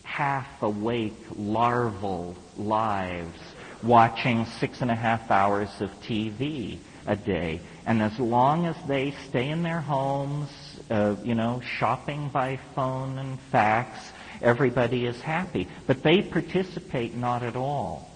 half-awake, larval lives watching 6.5 hours of TV a day. And as long as they stay in their homes, shopping by phone and fax, everybody is happy. But they participate not at all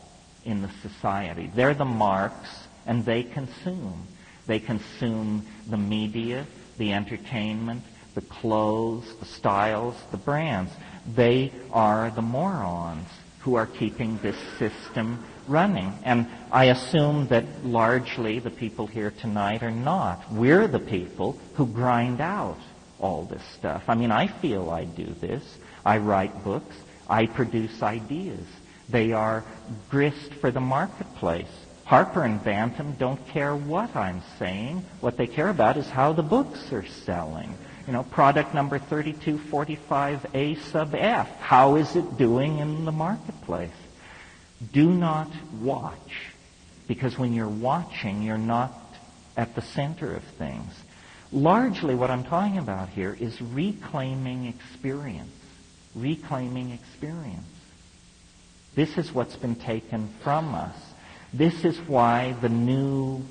in the society. They're the marks, and they consume. They consume the media, the entertainment, the clothes, the styles, the brands. They are the morons who are keeping this system running. And I assume that largely the people here tonight are not. We're the people who grind out all this stuff. I mean, I feel I do this. I write books. I produce ideas. They are grist for the marketplace. Harper and Bantam don't care what I'm saying. What they care about is how the books are selling. Product number 3245A sub F. How is it doing in the marketplace? Do not watch, because when you're watching, you're not at the center of things. Largely what I'm talking about here is reclaiming experience. Reclaiming experience. This is what's been taken from us. This is why the new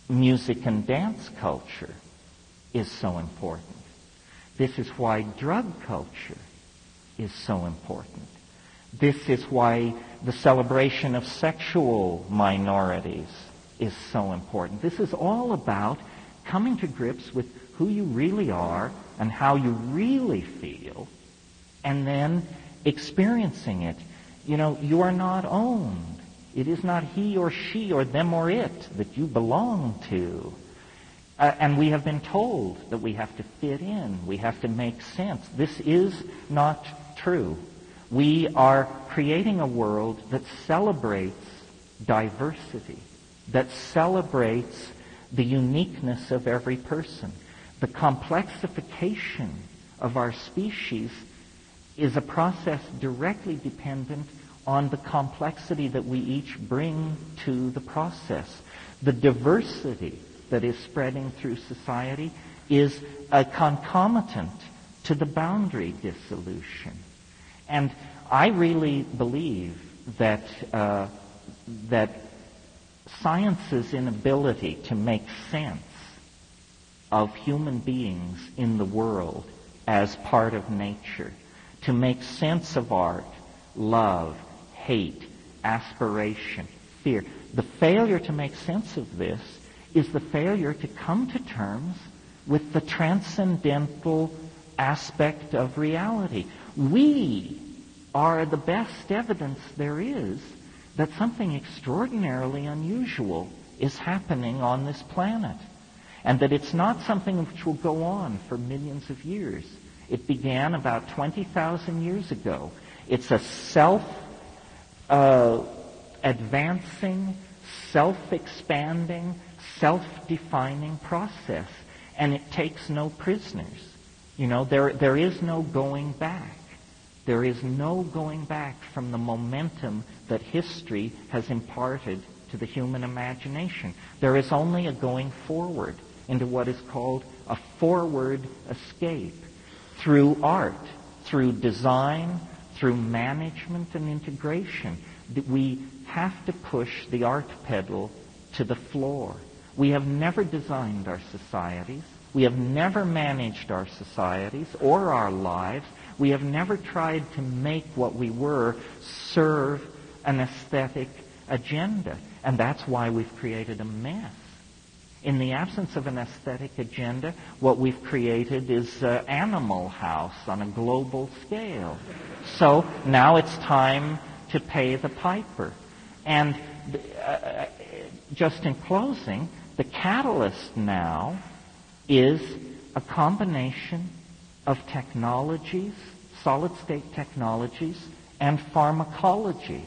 music and dance culture is so important. This is why drug culture is so important. This is why the celebration of sexual minorities is so important. This is all about coming to grips with who you really are and how you really feel, and then experiencing it. You know, you are not owned. It is not he or she or them or it that you belong to. And we have been told that we have to fit in. We have to make sense. This is not true. We are creating a world that celebrates diversity, that celebrates the uniqueness of every person. The complexification of our species is a process directly dependent on the complexity that we each bring to the process. The diversity that is spreading through society is a concomitant to the boundary dissolution. And I really believe that that science's inability to make sense of human beings in the world as part of nature, to make sense of art, love, hate, aspiration, fear. The failure to make sense of this is the failure to come to terms with the transcendental aspect of reality. We are the best evidence there is that something extraordinarily unusual is happening on this planet, and that it's not something which will go on for millions of years. It began about 20,000 years ago. It's a self-advancing, self-expanding, self-defining process, and it takes no prisoners. You know, there is no going back. There is no going back from the momentum that history has imparted to the human imagination. There is only a going forward into what is called a forward escape through art, through design, through management and integration. We have to push the art pedal to the floor. We have never designed our societies. We have never managed our societies or our lives. We have never tried to make what we were serve an aesthetic agenda. And that's why we've created a mess. In the absence of an aesthetic agenda, what we've created is Animal House on a global scale. So now it's time to pay the piper. And just in closing, the catalyst now is a combination of technologies, solid-state technologies, and pharmacology.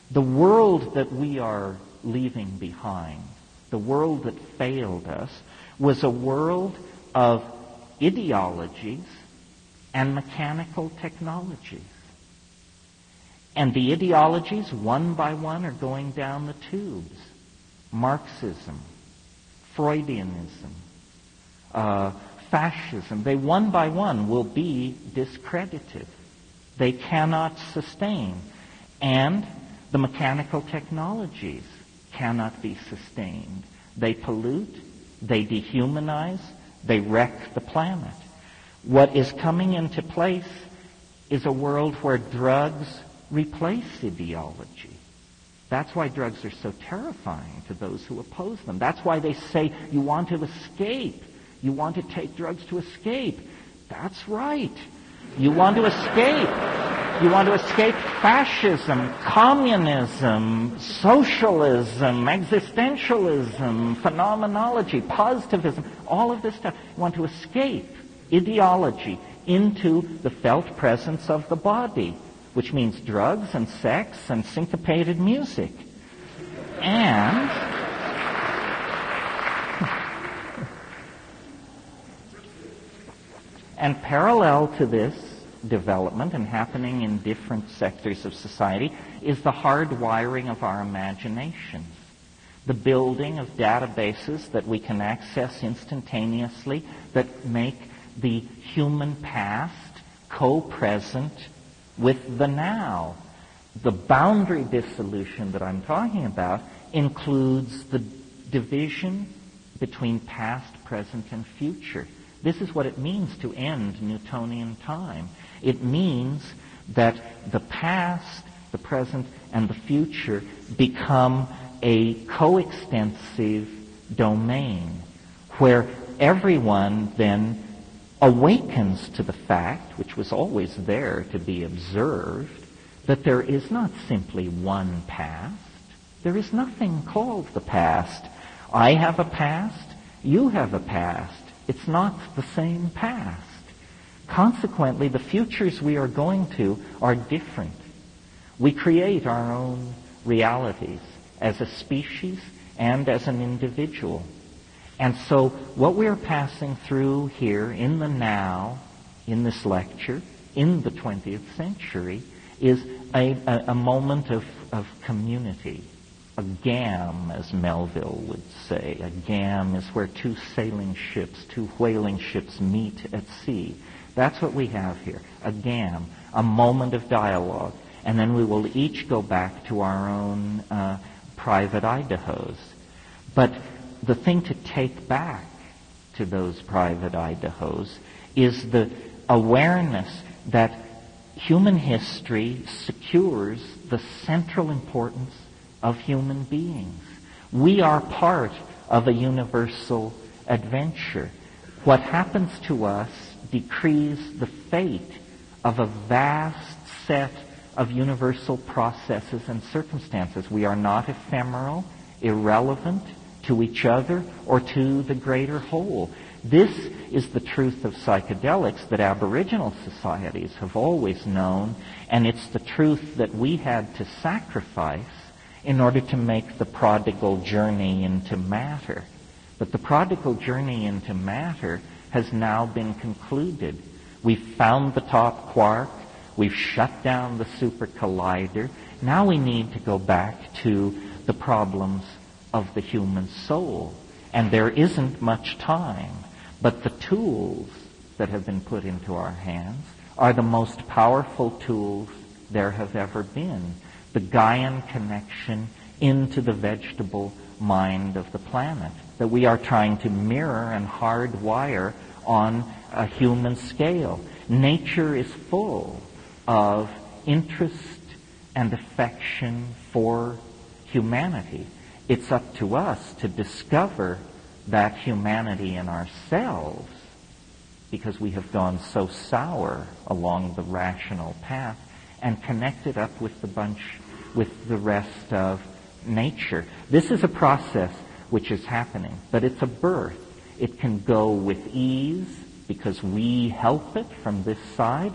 The world that we are leaving behind, the world that failed us, was a world of ideologies and mechanical technologies. And the ideologies, one by one, are going down the tubes. Marxism, Freudianism, fascism, they one by one will be discredited. They cannot sustain. And the mechanical technologies cannot be sustained. They pollute, they dehumanize, they wreck the planet. What is coming into place is a world where drugs replace ideology. That's why drugs are so terrifying to those who oppose them. That's why they say you want to escape. You want to take drugs to escape. That's right. You want to escape. You want to escape fascism, communism, socialism, existentialism, phenomenology, positivism, all of this stuff. You want to escape ideology into the felt presence of the body, which means drugs and sex and syncopated music. And parallel to this development and happening in different sectors of society is the hardwiring of our imaginations. the building of databases that we can access instantaneously that make the human past co-present with the now. The boundary dissolution that I'm talking about includes the division between past, present, and future. This is what it means to end Newtonian time. It means that the past, the present, and the future become a coextensive domain where everyone then awakens to the fact, which was always there to be observed, that there is not simply one past. There is nothing called the past. I have a past, you have a past. It's not the same past. Consequently, the futures we are going to are different. We create our own realities as a species and as an individual. And so what we're passing through here in the now, in this lecture, in the 20th century, is a moment of community. A gam, as Melville would say. A gam is where two sailing ships, two whaling ships meet at sea. That's what we have here. A gam, a moment of dialogue. And then we will each go back to our own private Idahos. But the thing to take back to those private Idahos is the awareness that human history secures the central importance of human beings. We are part of a universal adventure. What happens to us decrees the fate of a vast set of universal processes and circumstances. We are not ephemeral, irrelevant to each other or to the greater whole. This is the truth of psychedelics that Aboriginal societies have always known, and it's the truth that we had to sacrifice in order to make the prodigal journey into matter. But the prodigal journey into matter has now been concluded. We've found the top quark. We've shut down the super collider. Now we need to go back to the problems of the human soul. And there isn't much time. But the tools that have been put into our hands are the most powerful tools there have ever been. The Gaian connection into the vegetable mind of the planet that we are trying to mirror and hardwire on a human scale. Nature is full of interest and affection for humanity. It's up to us to discover that humanity in ourselves, because we have gone so sour along the rational path, and connect it up with the rest of nature. This is a process which is happening, but it's a birth. It can go with ease because we help it from this side,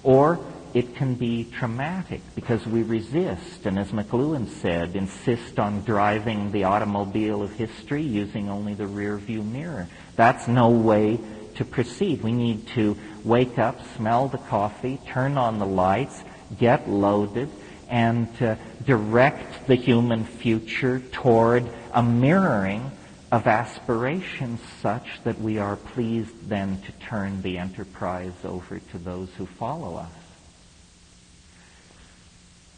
or it can be traumatic because we resist, and as McLuhan said, insist on driving the automobile of history using only the rear view mirror. That's no way to proceed. We need to wake up, smell the coffee, turn on the lights, get loaded, and direct the human future toward a mirroring of aspirations such that we are pleased then to turn the enterprise over to those who follow us.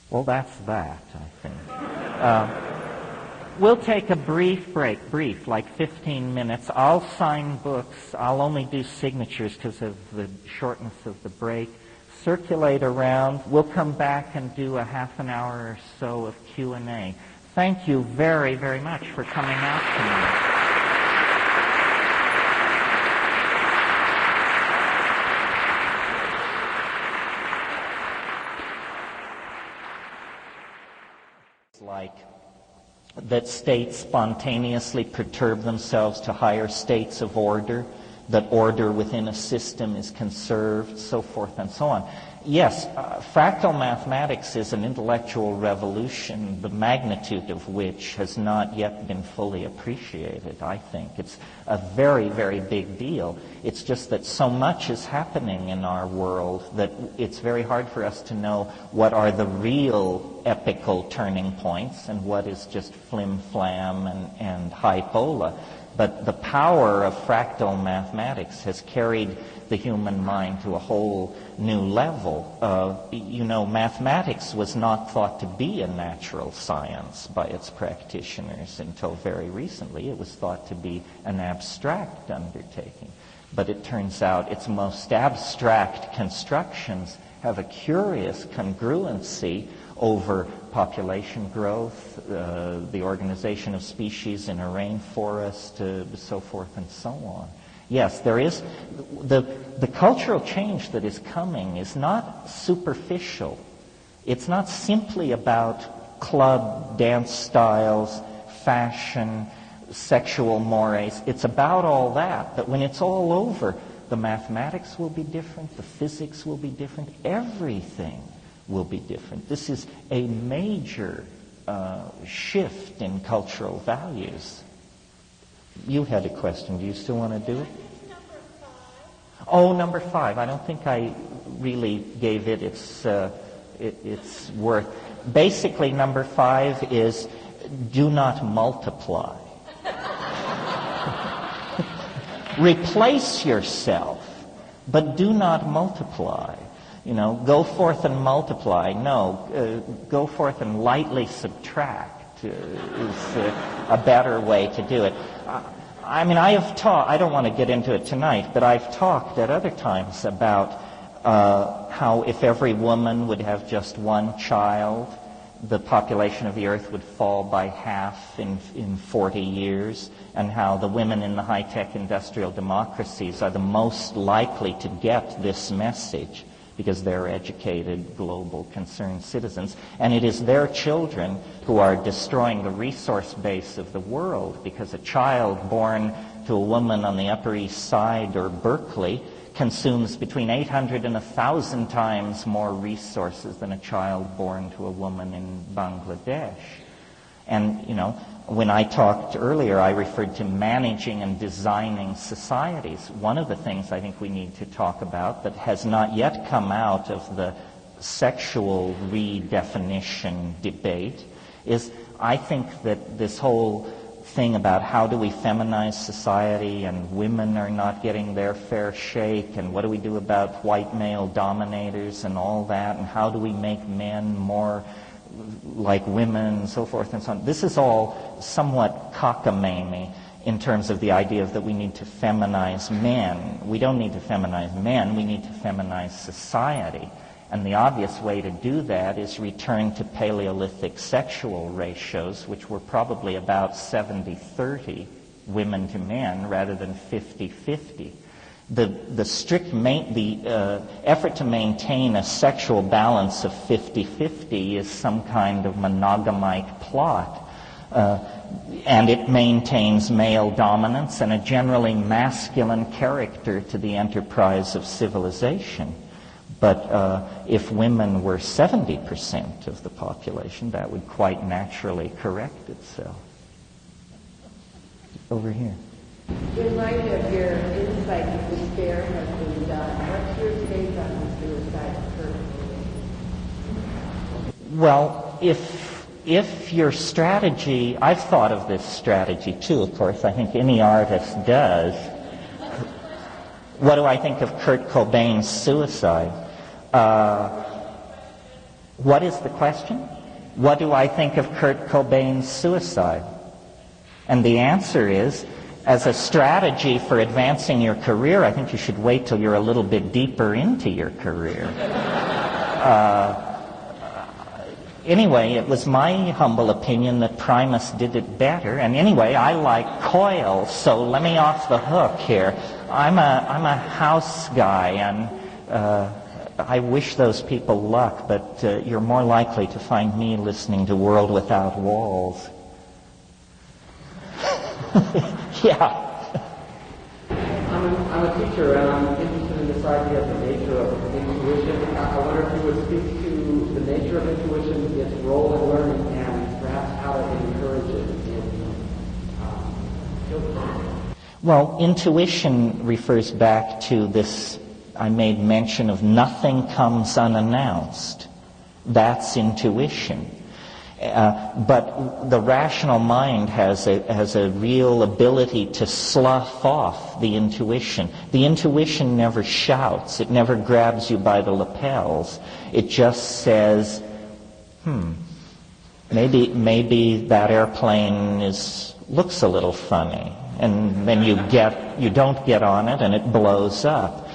Well, that's that, I think. We'll take a brief break, like 15 minutes. I'll sign books. I'll only do signatures because of the shortness of the break. Circulate around. We'll come back and do a half an hour or so of Q&A. Thank you very, very much for coming out tonight. Like that states spontaneously perturb themselves to higher states of order, that order within a system is conserved, so forth and so on. Yes, fractal mathematics is an intellectual revolution, the magnitude of which has not yet been fully appreciated, I think. It's a very, very big deal. It's just that so much is happening in our world that it's very hard for us to know what are the real epical turning points and what is just flim-flam and hypola. But the power of fractal mathematics has carried the human mind to a whole new level. Mathematics was not thought to be a natural science by its practitioners until very recently. It was thought to be an abstract undertaking. But it turns out its most abstract constructions have a curious congruency over population growth, the organization of species in a rainforest, so forth and so on. Yes, there is the cultural change that is coming is not superficial. It's not simply about club dance styles, fashion, sexual mores. It's about all that. But when it's all over, the mathematics will be different, the physics will be different, everything will be different. This is a major shift in cultural values. You had a question. Do you still want to do it? Oh, number 5. I don't think I really gave it its worth. Basically, number 5 is do not multiply. Replace yourself, but do not multiply. Go forth and multiply. No, go forth and lightly subtract is a better way to do it. I have taught, I don't want to get into it tonight, but I've talked at other times about how if every woman would have just one child, the population of the earth would fall by half in 40 years, and how the women in the high-tech industrial democracies are the most likely to get this message because they're educated, global, concerned citizens. And it is their children who are destroying the resource base of the world, because a child born to a woman on the Upper East Side or Berkeley consumes between 800 and 1,000 times more resources than a child born to a woman in Bangladesh. And, when I talked earlier, I referred to managing and designing societies. One of the things I think we need to talk about that has not yet come out of the sexual redefinition debate is, I think that this whole thing about how do we feminize society and women are not getting their fair shake, and what do we do about white male dominators and all that, and how do we make men more like women and so forth and so on. This is all somewhat cockamamie in terms of the idea that we need to feminize men. We don't need to feminize men, we need to feminize society. And the obvious way to do that is return to Paleolithic sexual ratios, which were probably about 70-30 women to men rather than 50-50. The effort to maintain a sexual balance of 50-50 is some kind of monogamite plot. And it maintains male dominance and a generally masculine character to the enterprise of civilization. But if women were 70% of the population, that would quite naturally correct itself. Over here.
In light of your insight that despair has been done, what's your take on the suicide of Kurt Cobain?
Well, if your strategy, I've thought of this strategy too, of course, I think any artist does. What do I think of Kurt Cobain's suicide? What is the question? What do I think of Kurt Cobain's suicide? And the answer is, as a strategy for advancing your career, I think you should wait till you're a little bit deeper into your career. Anyway, it was my humble opinion that Primus did it better. And anyway, I like Coil, so let me off the hook here. I'm a house guy, and I wish those people luck, but you're more likely to find me listening to World Without Walls.
Yeah. I'm a teacher, and I'm interested in the this idea of the nature of intuition. I wonder if you would speak to the nature of intuition, its role in learning, and perhaps how to encourage it in children.
Well, intuition refers back to this, I made mention of nothing comes unannounced. That's intuition. But the rational mind has a real ability to slough off the intuition. The intuition never shouts. It never grabs you by the lapels. It just says, maybe that airplane looks a little funny. And then you don't get on it and it blows up.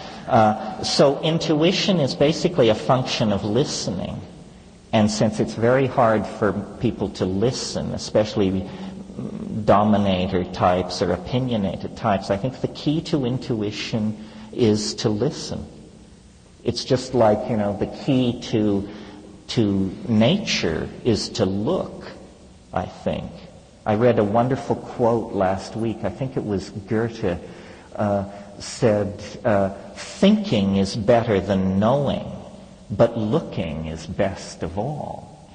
So intuition is basically a function of listening. And since it's very hard for people to listen, especially dominator types or opinionated types, I think the key to intuition is to listen. It's just like, the key to nature is to look, I think. I read a wonderful quote last week. I think it was Goethe said, thinking is better than knowing, but looking is best of all.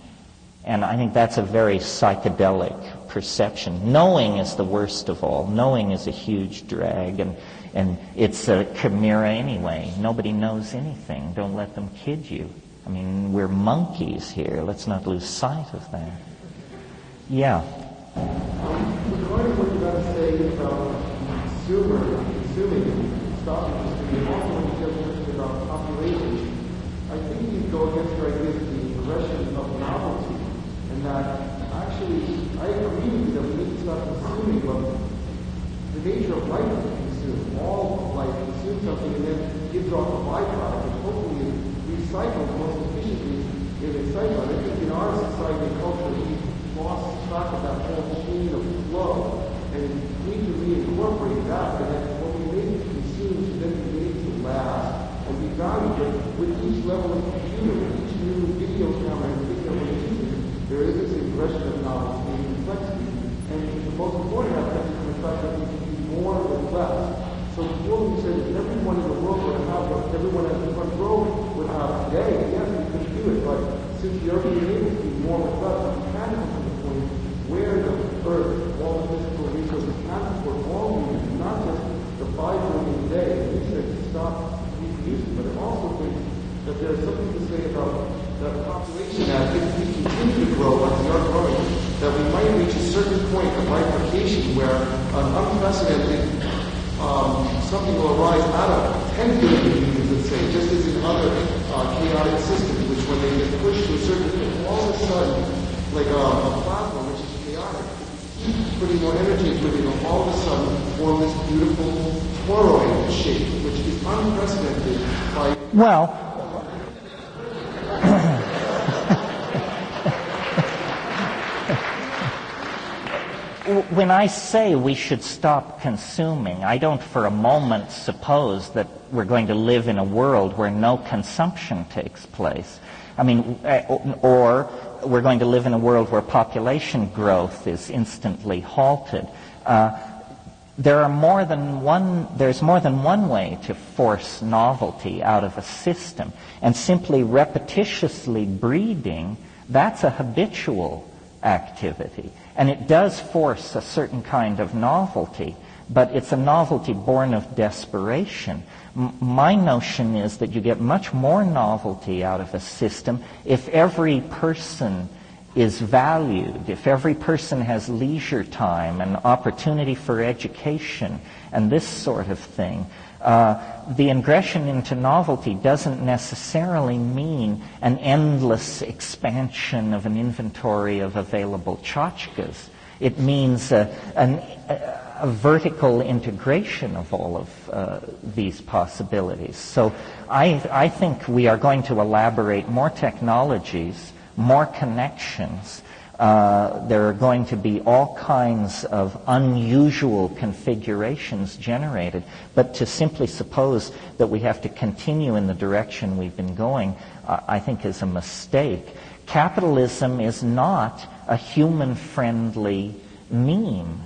And I think that's a very psychedelic perception. Knowing is the worst of all. Knowing is a huge drag, and it's a chimera anyway. Nobody knows anything. Don't let them kid you. I mean, we're monkeys here. Let's not lose sight of that. Yeah.
Regarding what you're about to say about consuming, stopping consuming, and also when you mentioned about population, I think you go against your ideas of the progression of novelty, and that actually, I agree with you that we need to stop consuming, but the nature of life is to consume. All of life consumes something and then gives off a byproduct, which hopefully is recycled most efficiently in a cycle. And I think in our society and culture, we've lost track of that whole chain of flow, and we need to reincorporate that, and that what we make to consume should then be made to last and be valued. But with each level of computer, with each new video camera and thing that we're using, there is this impression of novelty and complexity. And the most important aspect is the fact that we can do more with less. So before we said that everyone in the world would have what everyone at the front row would have today, yes, we could do it, but since we are being able to do more with less, we can come to the point where the earth, all the physical resources can support all humans, not just the 5 billion a day. We said to stop reproducing, but I also think that there's something to say about the population that if we continue to grow like we are growing, that we might reach a certain point of bifurcation where an unprecedented something will arise out of 10 billion humans, let's say, just as in other chaotic systems, which when they get pushed to a certain point, all of a sudden, like a plasma, which is chaotic, putting more energy into it, all of a sudden form this beautiful toroid shape, which is unprecedented by...
Well, when I say we should stop consuming, I don't for a moment suppose that we're going to live in a world where no consumption takes place. I mean, or we're going to live in a world where population growth is instantly halted. There's more than one way to force novelty out of a system. And simply repetitiously breeding, that's a habitual activity. And it does force a certain kind of novelty, but it's a novelty born of desperation. My notion is that you get much more novelty out of a system if every person is valued, if every person has leisure time and opportunity for education and this sort of thing. The ingression into novelty doesn't necessarily mean an endless expansion of an inventory of available tchotchkes. It means a vertical integration of all of these possibilities. So I think we are going to elaborate more technologies, more connections. There are going to be all kinds of unusual configurations generated, but to simply suppose that we have to continue in the direction we've been going, I think is a mistake. Capitalism is not a human-friendly meme.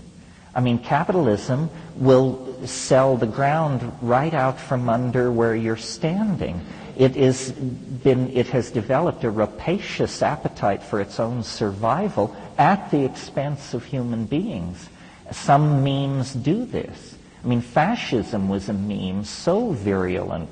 I mean, capitalism will sell the ground right out from under where you're standing. It has developed a rapacious appetite for its own survival at the expense of human beings. Some memes do this. I mean, fascism was a meme so virulent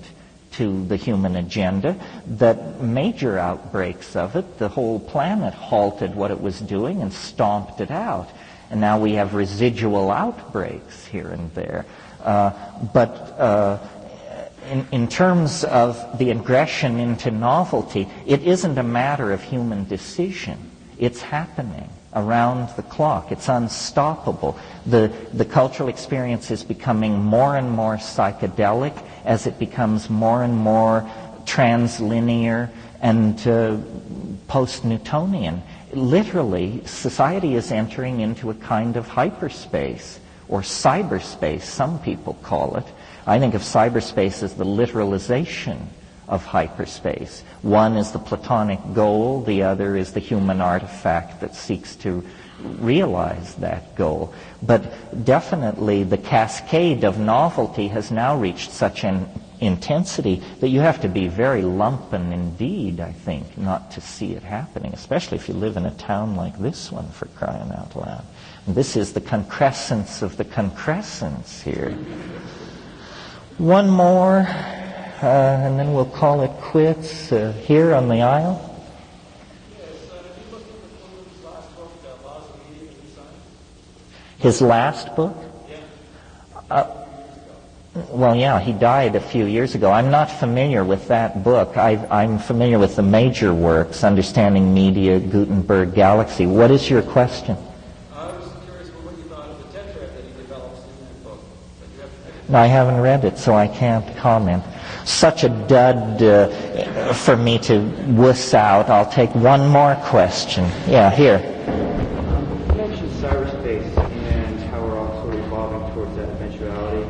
to the human agenda that major outbreaks of it, the whole planet halted what it was doing and stomped it out. And now we have residual outbreaks here and there. In terms of the aggression into novelty, it isn't a matter of human decision. It's happening around the clock. It's unstoppable. The cultural experience is becoming more and more psychedelic as it becomes more and more translinear and post-Newtonian. Literally, society is entering into a kind of hyperspace, or cyberspace, some people call it. I think of cyberspace as the literalization of hyperspace. One is the Platonic goal, the other is the human artifact that seeks to realize that goal. But definitely the cascade of novelty has now reached such an intensity that you have to be very lumpen indeed, I think, not to see it happening, especially if you live in a town like this one, for crying out loud. And this is the concrescence of the concrescence here. One more, and then we'll call it quits here on the aisle. His last book? Well, yeah, he died a few years ago. I'm not familiar with that book. I'm familiar with the major works, Understanding Media, Gutenberg Galaxy. What is your question?
I was curious about what you thought of the tetrad that he develops in that book.
No, I haven't read it, so I can't comment. Such a dud for me to wuss out. I'll take one more question. Yeah, here.
You mentioned cyberspace and how we're all sort of evolving towards that eventuality of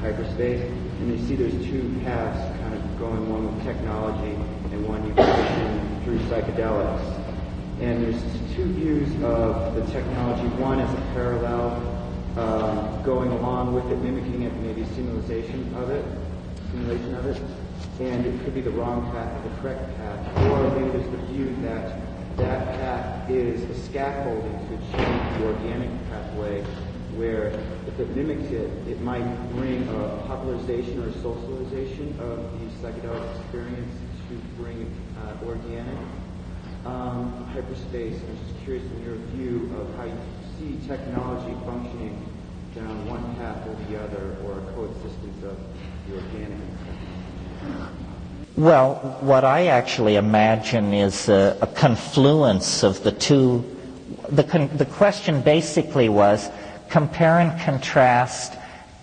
hyperspace. And you see there's two paths kind of going, one with technology and one you push through psychedelics. And there's two views of the technology. One is a parallel, going along with it, mimicking it, maybe simulation of it, and it could be the wrong path or the correct path. Or maybe there's the view that that path is a scaffolding to achieve the organic pathway, where if it mimics it, it might bring a popularization or a socialization of the psychedelic experience to bring organic hyperspace. I'm just curious in your view of how you see technology functioning down one path or the other, or a coexistence of the organic.
Well, what I actually imagine is a confluence of the two. The question basically was compare and contrast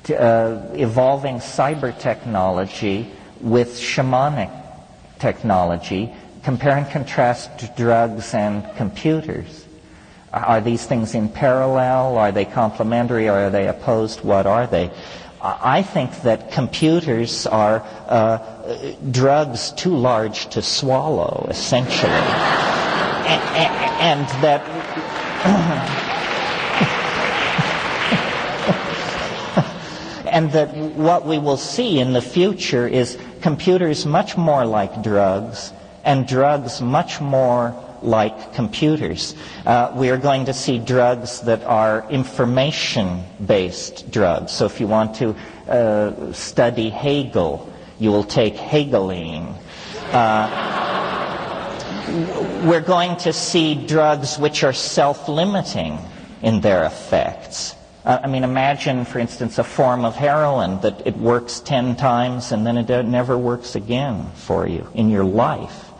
evolving cyber technology with shamanic technology. Compare and contrast drugs and computers. Are these things in parallel? Are they complementary? Or are they opposed? What are they? I think that computers are drugs too large to swallow, essentially. And that... and that what we will see in the future is computers much more like drugs, and drugs much more like computers. We are going to see drugs that are information-based drugs. So if you want to study Hegel, you will take Hegeline. We're going to see drugs which are self-limiting in their effects. I mean, imagine, for instance, a form of heroin that it works 10 times and then it never works again for you in your life.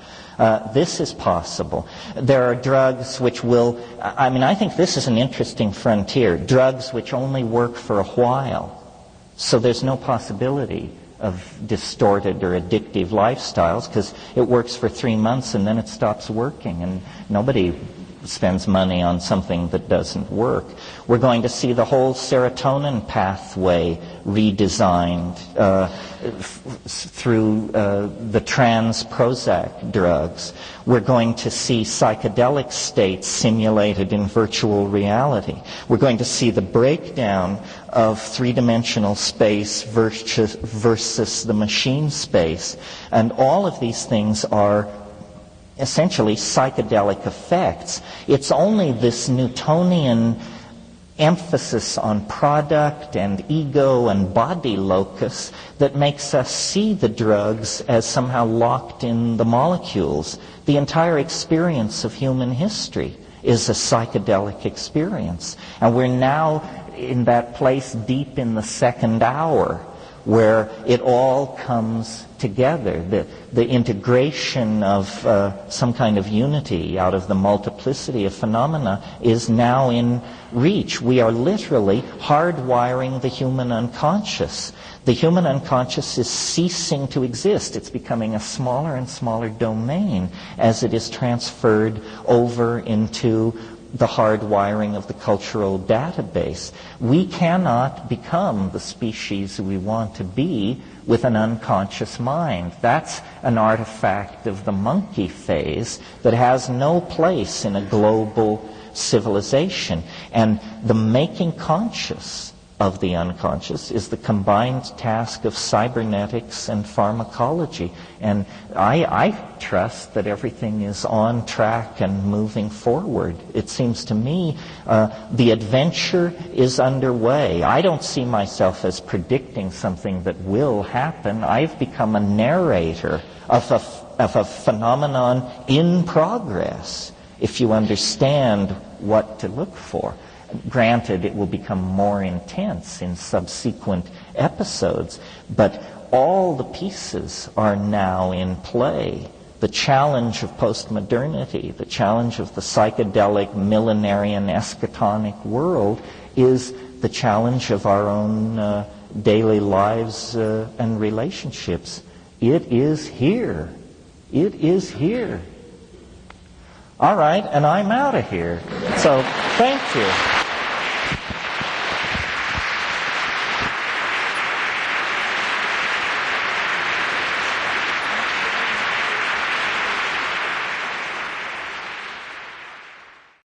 This is possible. There are drugs which will, I think this is an interesting frontier, drugs which only work for a while. So there's no possibility of distorted or addictive lifestyles because it works for 3 months and then it stops working and nobody spends money on something that doesn't work. We're going to see the whole serotonin pathway redesigned through the trans Prozac drugs. We're going to see psychedelic states simulated in virtual reality. We're going to see the breakdown of three-dimensional space versus the machine space. And all of these things are essentially psychedelic effects. It's only this Newtonian emphasis on product and ego and body locus that makes us see the drugs as somehow locked in the molecules. The entire experience of human history is a psychedelic experience. And we're now in that place deep in the second hour where it all comes together. The integration of some kind of unity out of the multiplicity of phenomena is now in reach. We are literally hardwiring the human unconscious. The human unconscious is ceasing to exist. It's becoming a smaller and smaller domain as it is transferred over into the hardwiring of the cultural database. We cannot become the species we want to be with an unconscious mind. That's an artifact of the monkey phase that has no place in a global civilization. And the making conscious of the unconscious is the combined task of cybernetics and pharmacology. And I trust that everything is on track and moving forward. It seems to me the adventure is underway. I don't see myself as predicting something that will happen. I've become a narrator of a phenomenon in progress, if you understand what to look for. Granted, it will become more intense in subsequent episodes, but all the pieces are now in play. The challenge of postmodernity, the challenge of the psychedelic, millenarian, eschatonic world is the challenge of our own daily lives and relationships. It is here. It is here. All right, and I'm out of here. So, thank you.